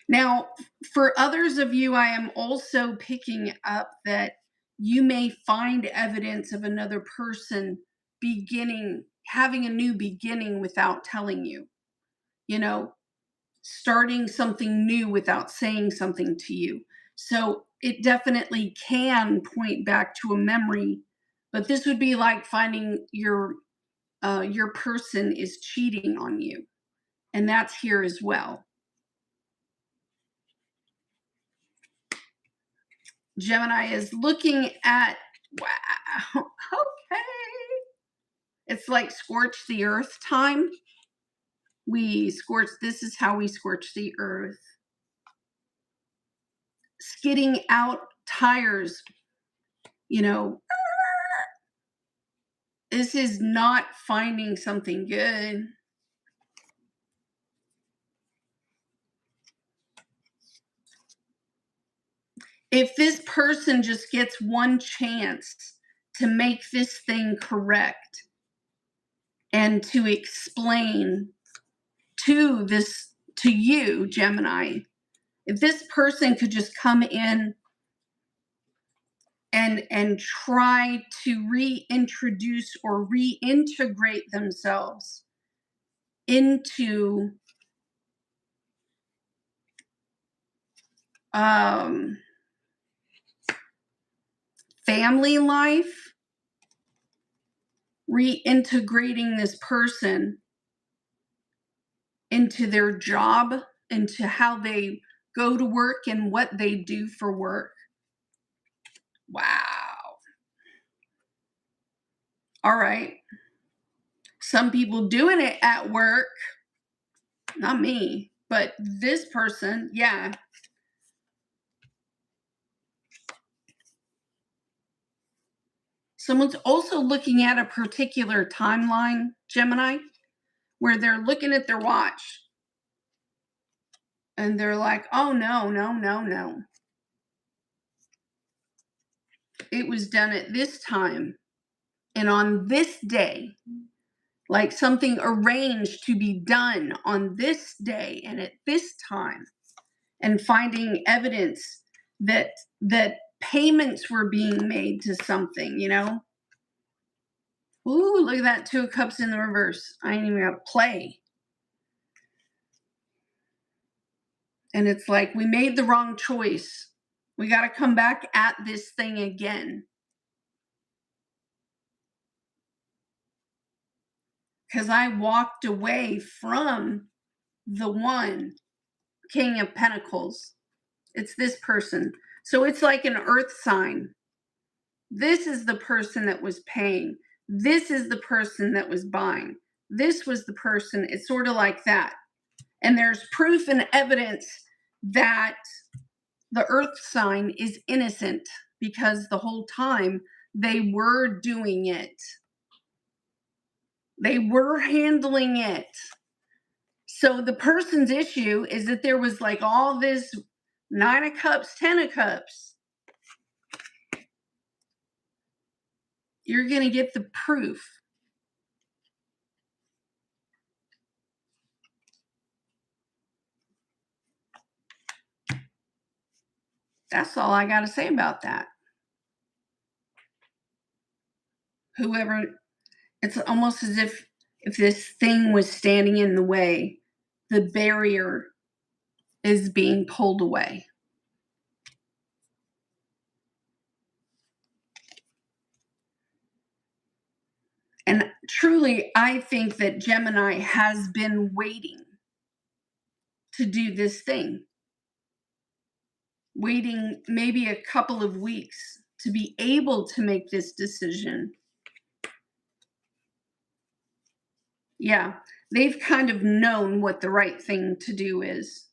Now, for others of you, I am also picking up that you may find evidence of another person having a new beginning without telling you, starting something new without saying something to you. So it definitely can point back to a memory, but this would be like finding your person is cheating on you, and that's here as well. Gemini is looking at, wow, okay. It's like scorch the earth time. This is how we scorch the earth. Skidding out tires, this is not finding something good. If this person just gets one chance to make this thing correct and to explain to you, Gemini, if this person could just come in and try to reintroduce or reintegrate themselves into family life, reintegrating this person into their job, into how they go to work and what they do for work. Wow. All right. Some people doing it at work, not me, but this person, yeah. Someone's also looking at a particular timeline, Gemini, where they're looking at their watch and they're like, oh, no. It was done at this time and on this day, like something arranged to be done on this day and at this time, and finding evidence that payments were being made to something, Ooh, look at that, Two of Cups in the reverse. I ain't even got to play. And it's like, we made the wrong choice. We got to come back at this thing again. Because I walked away from the one, King of Pentacles. It's this person. So it's like an earth sign. This is the person that was paying. This is the person that was buying. This was the person. It's sort of like that. And there's proof and evidence that the earth sign is innocent because the whole time they were doing it. They were handling it. So the person's issue is that there was like all this 9 of Cups, 10 of Cups. You're going to get the proof. That's all I got to say about that. Whoever, it's almost as if this thing was standing in the way, the barrier is being pulled away. And truly, I think that Gemini has been waiting to do this thing. Waiting maybe a couple of weeks to be able to make this decision. Yeah, they've kind of known what the right thing to do is.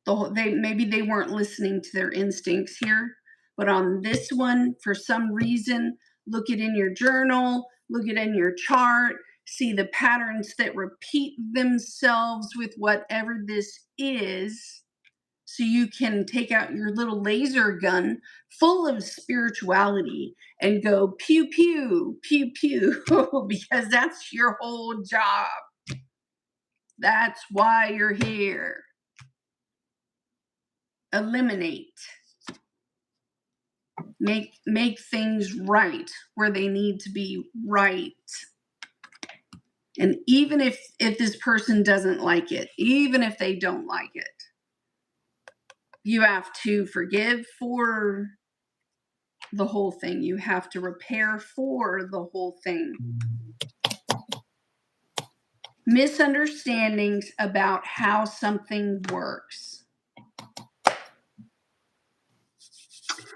Maybe they weren't listening to their instincts here, but on this one, for some reason, look it in your journal, look it in your chart, see the patterns that repeat themselves with whatever this is, so you can take out your little laser gun full of spirituality and go pew, pew, pew, pew, because that's your whole job. That's why you're here. Eliminate. Make things right where they need to be right. And even if this person doesn't like it, even if they don't like it, you have to forgive for the whole thing. You have to repair for the whole thing. Misunderstandings about how something works.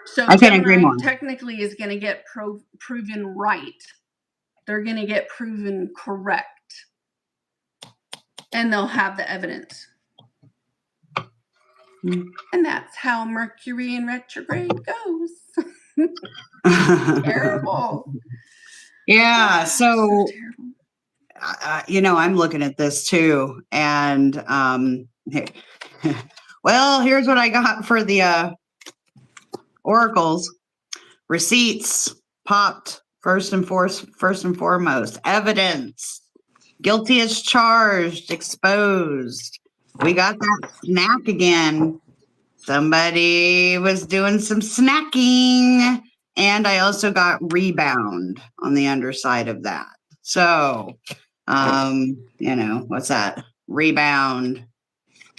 So I can agree more. Technically is going to get proven right. They're going to get proven correct. And they'll have the evidence. And that's how Mercury in retrograde goes. Terrible. Yeah, so I'm looking at this too, and well, here's what I got for the oracles. Receipts popped first and foremost. Evidence. Guilty as charged. Exposed. We got that snack again. Somebody was doing some snacking. And I also got rebound on the underside of that. So, what's that? Rebound.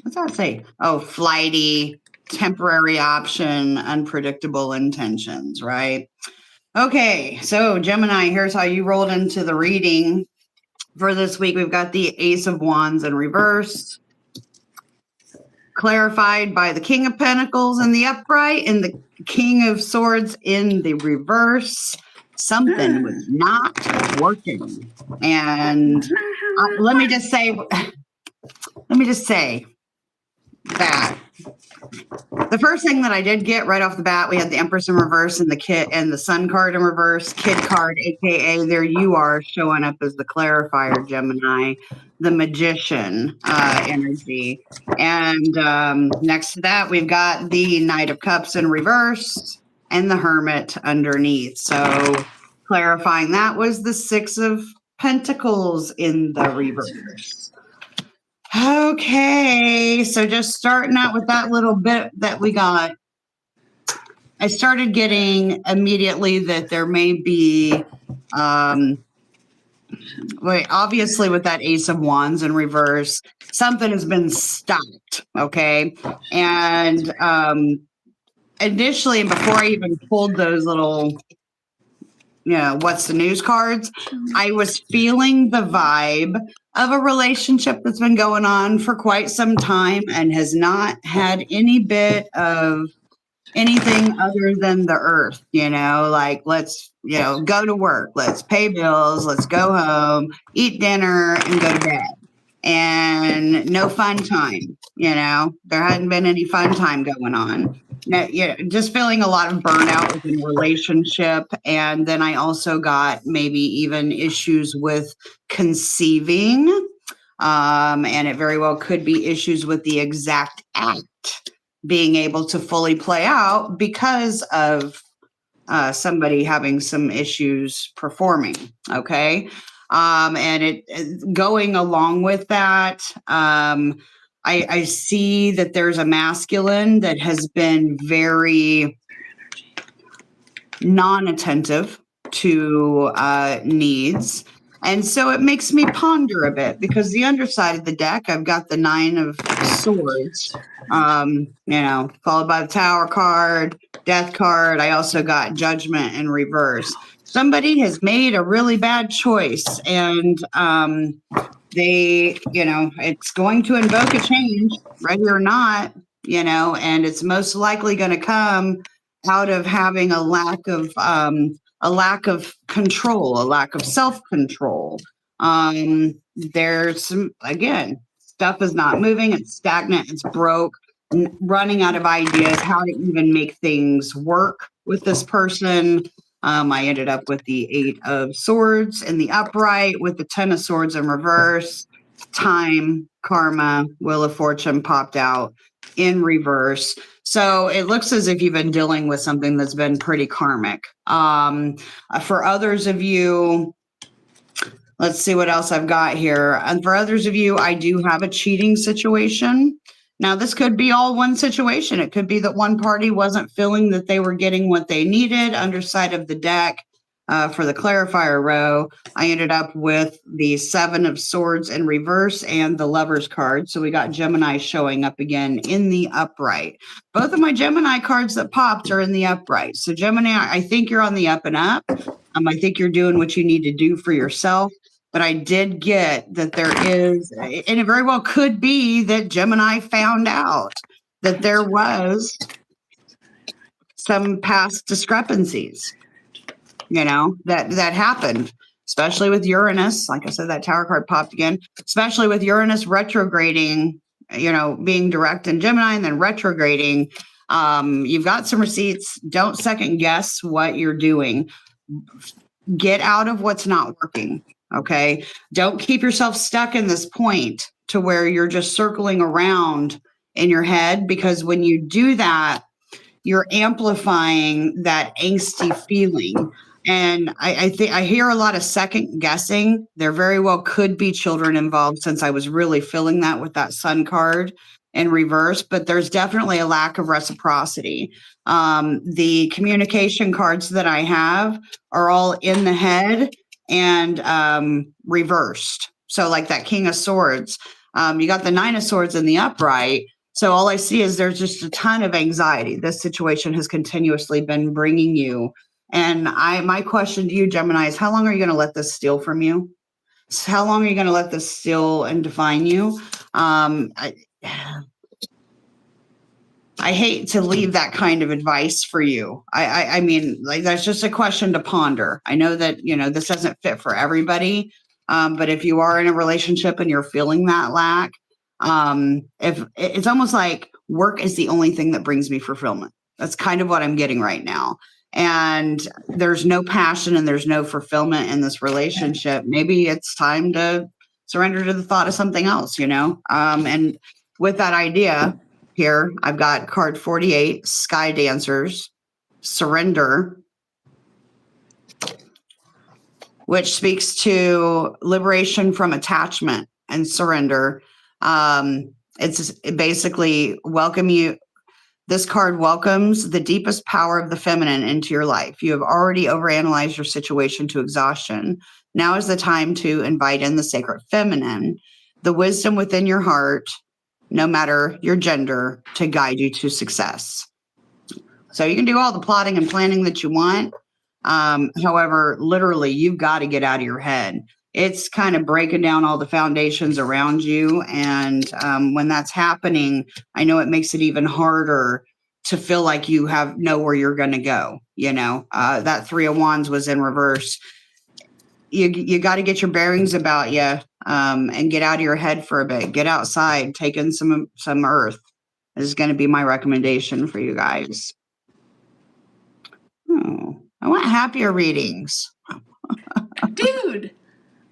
What's that say? Oh, flighty, temporary option, unpredictable intentions, right? Okay, so Gemini, here's how you rolled into the reading. For this week, we've got the Ace of Wands in reverse, clarified by the King of Pentacles in the upright and the King of Swords in the reverse. Something was not working. And let me just say that the first thing that I did get right off the bat, we had the Empress in reverse and the Kid and the Sun card in reverse. Kid card, aka there you are, showing up as the clarifier, Gemini, the Magician energy. And next to that, we've got the Knight of Cups in reverse and the Hermit underneath. So clarifying that was the Six of Pentacles in the reverse. Okay, so just starting out with that little bit that we got, I started getting immediately that there may be, obviously with that Ace of Wands in reverse, something has been stopped, okay? And initially, before I even pulled those little, what's the news cards, I was feeling the vibe of a relationship that's been going on for quite some time and has not had any bit of anything other than the earth, like let's, go to work, let's pay bills, let's go home, eat dinner and go to bed. And no fun time, there hadn't been any fun time going on. just feeling a lot of burnout within relationship. And then I also got maybe even issues with conceiving. And it very well could be issues with the exact act being able to fully play out because of somebody having some issues performing. Okay. And it going along with that, I see that there's a masculine that has been very non-attentive to needs. And so it makes me ponder a bit because the underside of the deck, I've got the 9 of Swords, followed by the Tower card, Death card. I also got Judgment in reverse. Somebody has made a really bad choice, and it's going to invoke a change, ready or not, and it's most likely going to come out of having a lack of control, a lack of self-control. There's some, again, stuff is not moving. It's stagnant. It's broke, running out of ideas how to even make things work with this person. I ended up with the 8 of Swords in the upright with the 10 of Swords in reverse. Time, karma, Wheel of Fortune popped out in reverse. So it looks as if you've been dealing with something that's been pretty karmic. For others of you, let's see what else I've got here. And for others of you, I do have a cheating situation. Now, this could be all one situation. It could be that one party wasn't feeling that they were getting what they needed. Underside of the deck for the clarifier row, I ended up with the 7 of Swords in reverse and the Lovers card. So we got Gemini showing up again in the upright. Both of my Gemini cards that popped are in the upright. So Gemini, I think you're on the up and up. I think you're doing what you need to do for yourself. But I did get that there is, and it very well could be that Gemini found out that there was some past discrepancies, that happened, especially with Uranus. Like I said, that Tower card popped again, especially with Uranus retrograding, being direct in Gemini and then retrograding. You've got some receipts. Don't second guess what you're doing. Get out of what's not working. Okay. Don't keep yourself stuck in this point to where you're just circling around in your head, because when you do that, you're amplifying that angsty feeling. And I think I hear a lot of second guessing. There very well could be children involved, since I was really feeling that with that Sun card in reverse, but there's definitely a lack of reciprocity. The communication cards that I have are all in the head and reversed. So like that King of Swords, you got the 9 of Swords in the upright. So all I see is there's just a ton of anxiety. This situation has continuously been bringing you. And my question to you, Gemini, is how long are you going to let this steal from you? How long are you going to let this steal and define you? I hate to leave that kind of advice for you. I mean, like, that's just a question to ponder. I know that, this doesn't fit for everybody. But if you are in a relationship and you're feeling that lack, if it's almost like work is the only thing that brings me fulfillment. That's kind of what I'm getting right now. And there's no passion and there's no fulfillment in this relationship. Maybe it's time to surrender to the thought of something else, and with that idea, here, I've got card 48, Sky Dancers, Surrender, which speaks to liberation from attachment and surrender. It's basically this card welcomes the deepest power of the feminine into your life. You have already overanalyzed your situation to exhaustion. Now is the time to invite in the sacred feminine, the wisdom within your heart, no matter your gender, to guide you to success. So you can do all the plotting and planning that you want. However, literally, you've got to get out of your head. It's kind of breaking down all the foundations around you. And when that's happening, I know it makes it even harder to feel like you know where you're going to go. That 3 of Wands was in reverse. You got to get your bearings about you and get out of your head for a bit. Get outside, take in some earth. is going to be my recommendation for you guys. Oh, I want happier readings. Dude.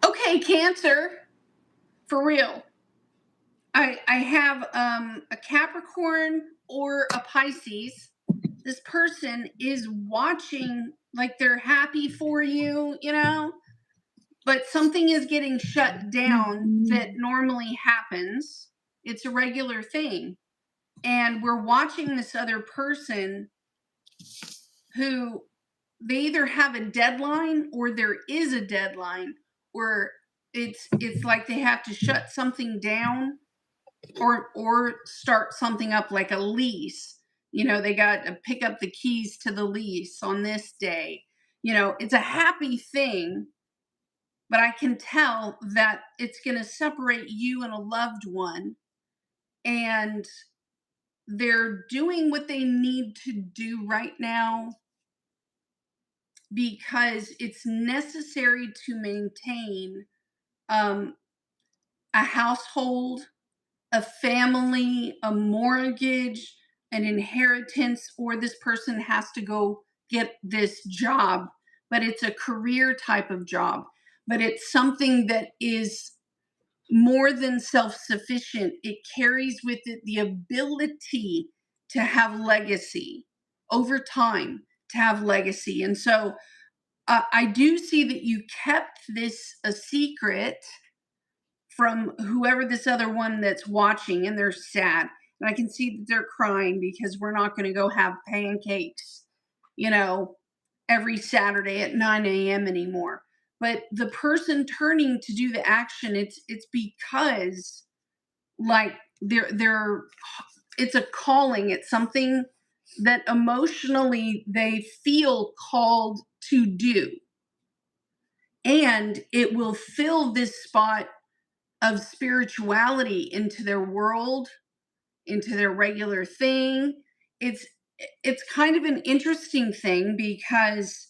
Okay, Cancer. For real. I have a Capricorn or a Pisces. This person is watching, like they're happy for you, you know, but something is getting shut down that normally happens. It's a regular thing. And we're watching this other person who they either have a deadline or there is a deadline, or it's like they have to shut something down or start something up, like a lease. You know, they got to pick up the keys to the lease on this day. You know, it's a happy thing, but I can tell that it's going to separate you and a loved one, and they're doing what they need to do right now because it's necessary to maintain a household, a family, a mortgage, an inheritance, or this person has to go get this job, but it's a career type of job, but it's something that is more than self-sufficient. It carries with it the ability to have legacy over time, to have legacy. And so I do see that you kept this a secret from whoever this other one that's watching, and they're sad. And I can see that they're crying because we're not going to go have pancakes, you know, every Saturday at 9 a.m. anymore. But the person turning to do the action, it's because like they're it's a calling. It's something that emotionally they feel called to do. And it will fill this spot of spirituality into their world, into their regular thing. It's kind of an interesting thing because,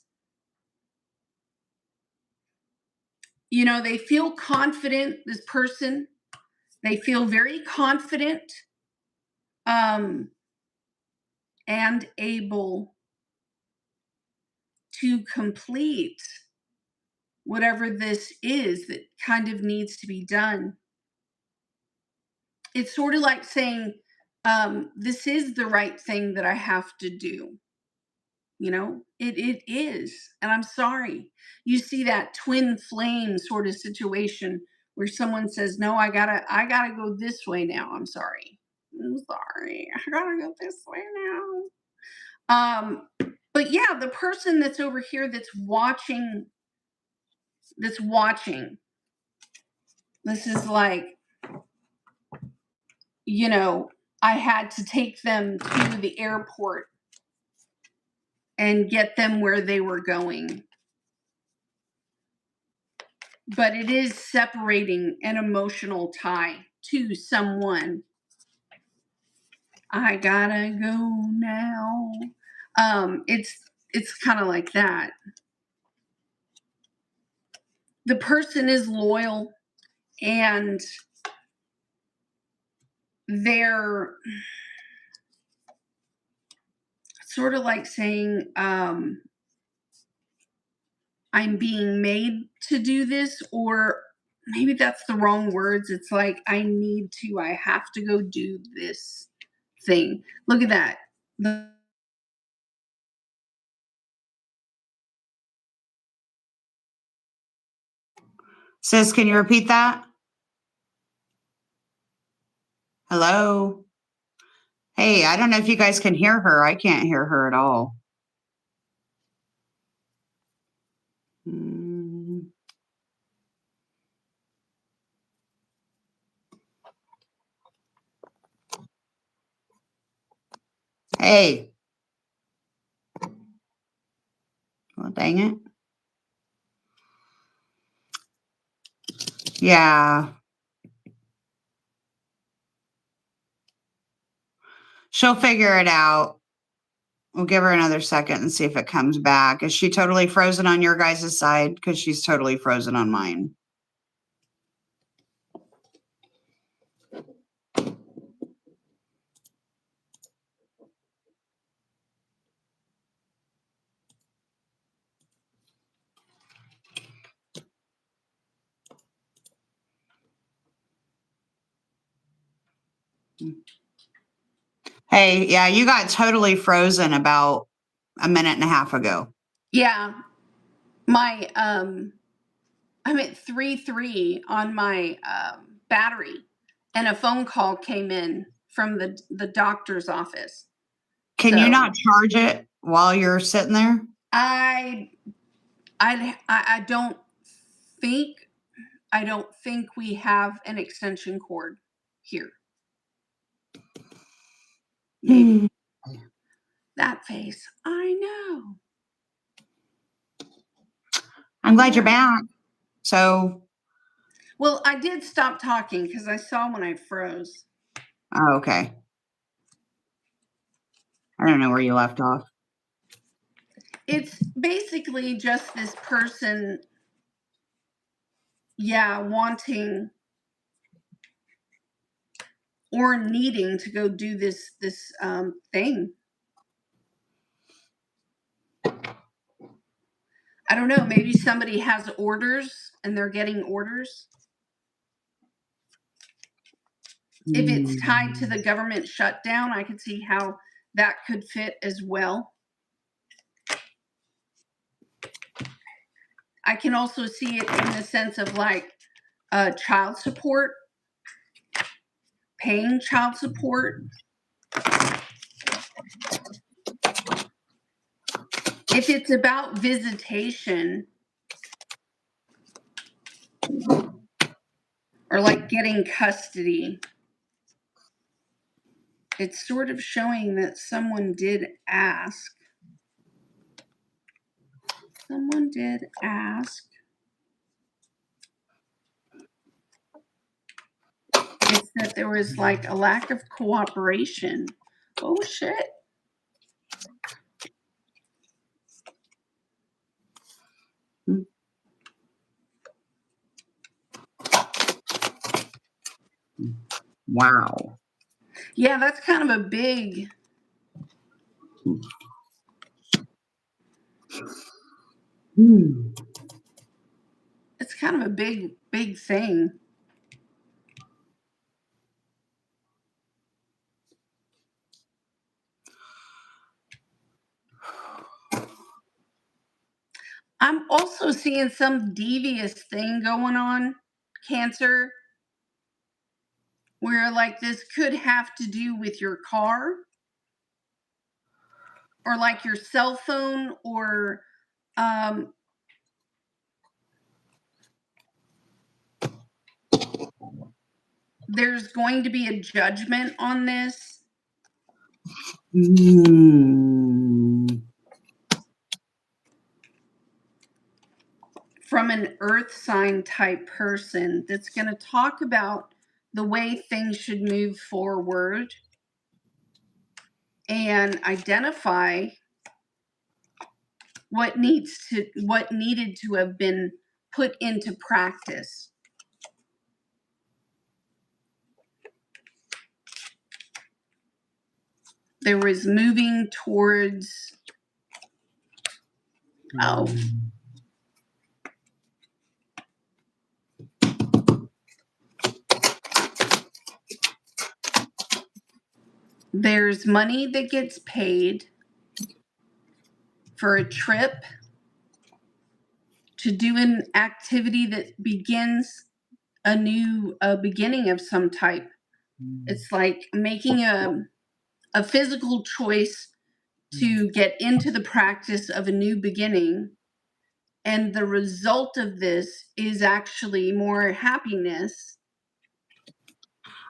you know, they feel confident, this person, they feel very confident and able to complete whatever this is that kind of needs to be done. It's sort of like saying, this is the right thing that I have to do. You know, it is. And I'm sorry. You see that twin flame sort of situation where someone says, no, I gotta go this way now. I'm sorry. I gotta go this way now. But yeah, the person that's over here that's watching, this is like, you know, I had to take them to the airport and get them where they were going. But it is separating an emotional tie to someone. I gotta go now. It's kind of like that. The person is loyal and they're sort of like saying, I'm being made to do this, or maybe that's the wrong words. It's like, I have to go do this thing. Look at that. Sis, can you repeat that? Hello? Hey, I don't know if you guys can hear her. I can't hear her at all. Hey. Well, dang it. Yeah. She'll figure it out. We'll give her another second and see if it comes back. Is she totally frozen on your guys' side? Because she's totally frozen on mine. Hey, yeah, you got totally frozen about a minute and a half ago. Yeah. My, I'm at 3.3 on my battery, and a phone call came in from the doctor's office. Can you not charge it while you're sitting there? I don't think we have an extension cord here. Maybe. That face. I know. I'm glad you're back. So. Well, I did stop talking because I saw when I froze. Oh, okay. I don't know where you left off. It's basically just this person, wanting or needing to go do this thing. I don't know. Maybe somebody has orders and they're getting orders. If it's tied to the government shutdown, I could see how that could fit as well. I can also see it in the sense of like child support, paying child support. If it's about visitation or like getting custody, it's sort of showing that someone did ask. Someone did ask. It's that there was like a lack of cooperation. Oh, shit. Wow. Yeah, that's kind of a big. It's kind of a big thing. I'm also seeing some devious thing going on, Cancer, where like this could have to do with your car or like your cell phone or there's going to be a judgment on this. From an earth sign type person that's going to talk about the way things should move forward and identify what needed to have been put into practice. There was moving towards there's money that gets paid for a trip to do an activity that begins a new beginning of some type. It's like making a physical choice to get into the practice of a new beginning. And the result of this is actually more happiness.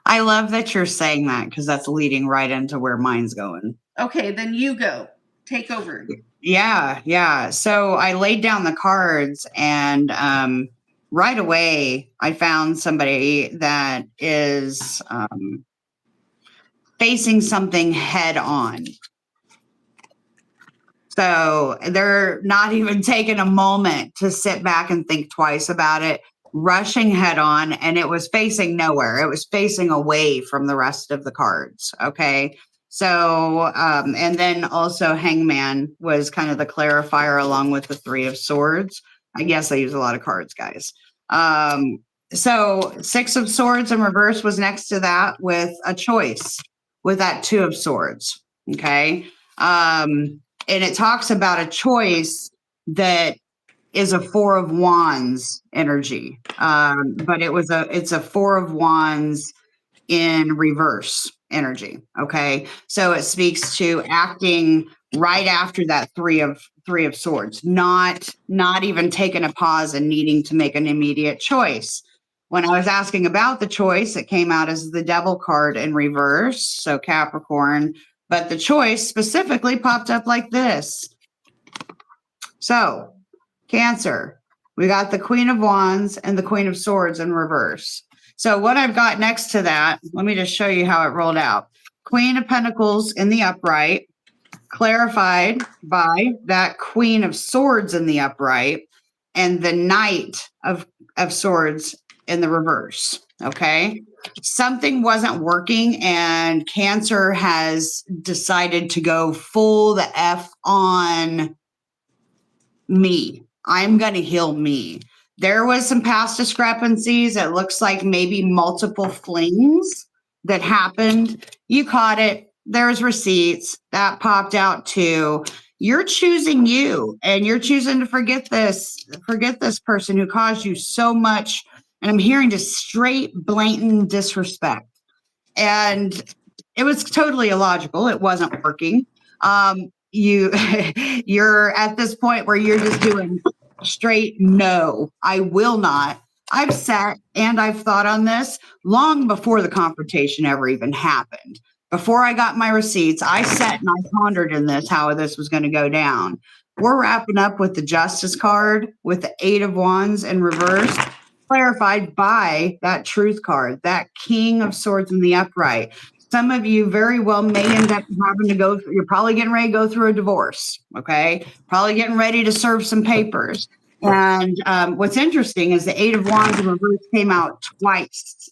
I love that you're saying that because that's leading right into where mine's going. Okay, then you go. Take over. Yeah. So I laid down the cards and right away I found somebody that is facing something head on. So they're not even taking a moment to sit back and think twice about it, rushing head on, and it was facing nowhere. It was facing away from the rest of the cards. Okay. So, and then also Hangman was kind of the clarifier along with the Three of Swords. I guess I use a lot of cards, guys. So 6 of Swords in reverse was next to that with a choice with that 2 of Swords. Okay. And it talks about a choice that is a 4 of Wands energy. But it's a 4 of Wands in reverse energy. Okay. So it speaks to acting right after that 3 of Swords, not even taking a pause and needing to make an immediate choice. When I was asking about the choice, it came out as the Devil card in reverse, so Capricorn, but the choice specifically popped up like this. So, Cancer, we got the Queen of Wands and the Queen of Swords in reverse. So what I've got next to that, let me just show you how it rolled out. Queen of Pentacles in the upright, clarified by that Queen of Swords in the upright, and the Knight of Swords in the reverse. Okay. Something wasn't working, and Cancer has decided to go full the F on me. I'm going to heal me. There was some past discrepancies. It looks like maybe multiple flings that happened. You caught it. There's receipts that popped out too. You're choosing you, and you're choosing to forget this person who caused you so much. And I'm hearing just straight, blatant disrespect. And it was totally illogical. It wasn't working. You're at this point where you're just doing straight no, I will not. I've sat and I've thought on this long before the confrontation ever even happened. Before I got my receipts, I sat and I pondered in this how this was going to go down. We're wrapping up with the Justice card with the 8 of Wands in reverse, clarified by that Truth card, that King of Swords in the upright. Some of you very well may end up having to go through, you're probably getting ready to go through a divorce, okay? Probably getting ready to serve some papers. And what's interesting is the 8 of Wands in reverse came out twice.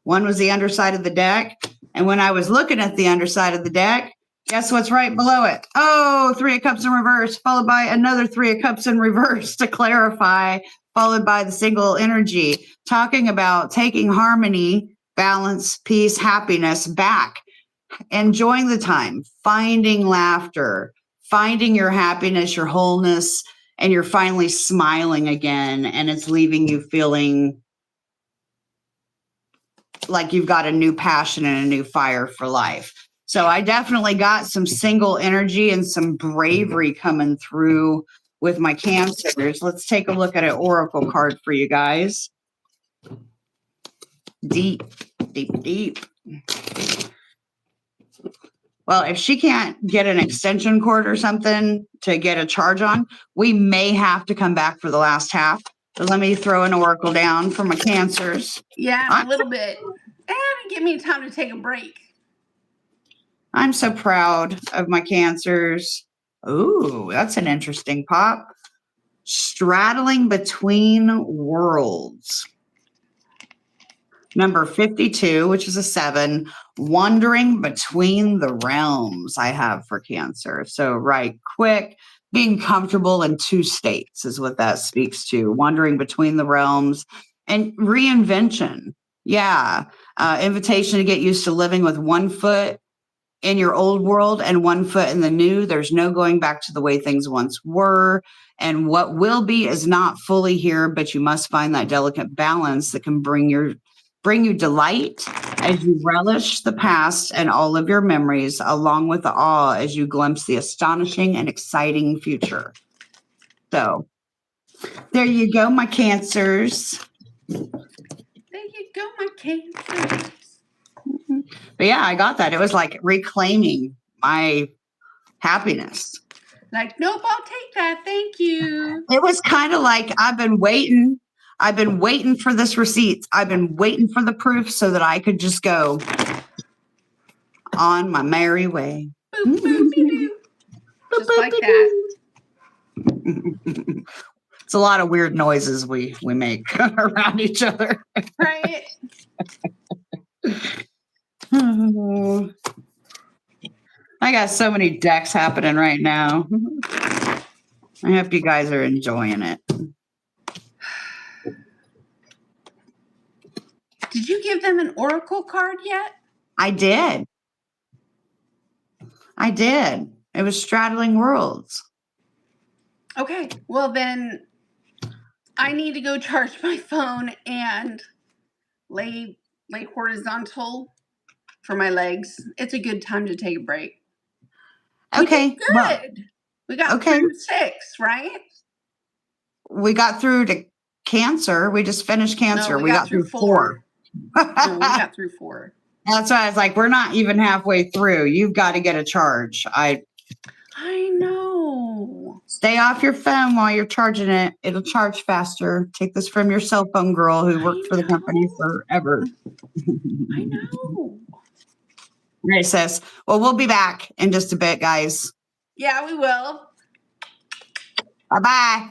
One was the underside of the deck. And when I was looking at the underside of the deck, guess what's right below it? Oh, 3 of Cups in reverse, followed by another 3 of Cups in reverse to clarify, followed by the single energy, talking about taking harmony, balance, peace, happiness back, enjoying the time, finding laughter, finding your happiness, your wholeness, and you're finally smiling again, and it's leaving you feeling like you've got a new passion and a new fire for life. So I definitely got some single energy and some bravery coming through with my Cancers. Let's take a look at an oracle card for you guys. Deep, deep, deep. Well, if she can't get an extension cord or something to get a charge on, we may have to come back for the last half. So let me throw an oracle down for my Cancers. Yeah, a little bit. And give me time to take a break. I'm so proud of my Cancers. Ooh, that's an interesting pop. Straddling between worlds. Number 52, which is a 7, wandering between the realms I have for Cancer. So right quick, being comfortable in 2 states is what that speaks to. Wandering between the realms and reinvention. Yeah. Invitation to get used to living with 1 foot in your old world and 1 foot in the new. There's no going back to the way things once were. And what will be is not fully here, but you must find that delicate balance that can bring you delight as you relish the past and all of your memories, along with the awe as you glimpse the astonishing and exciting future. So there you go, my Cancers. There you go, my Cancers. But yeah, I got that. It was like reclaiming my happiness. Like, nope, I'll take that. Thank you. It was kind of like I've been waiting for this receipt. I've been waiting for the proof so that I could just go on my merry way. Boop, boopy-doo. Just like that. It's a lot of weird noises we make around each other. Right? I got so many decks happening right now. I hope you guys are enjoying it. Did you give them an oracle card yet? I did. It was straddling worlds. Okay. Well, then I need to go charge my phone and lay horizontal for my legs. It's a good time to take a break. Okay. We did good. We got through 6, right? We got through to Cancer. We just finished Cancer. No, we got through 4. No, we got through 4. That's why I was like, we're not even halfway through. You've got to get a charge. I know. Stay off your phone while you're charging it. It'll charge faster. Take this from your cell phone girl who worked for the company forever. I know. All right, sis. Well, we'll be back in just a bit, guys. Yeah, we will. Bye-bye.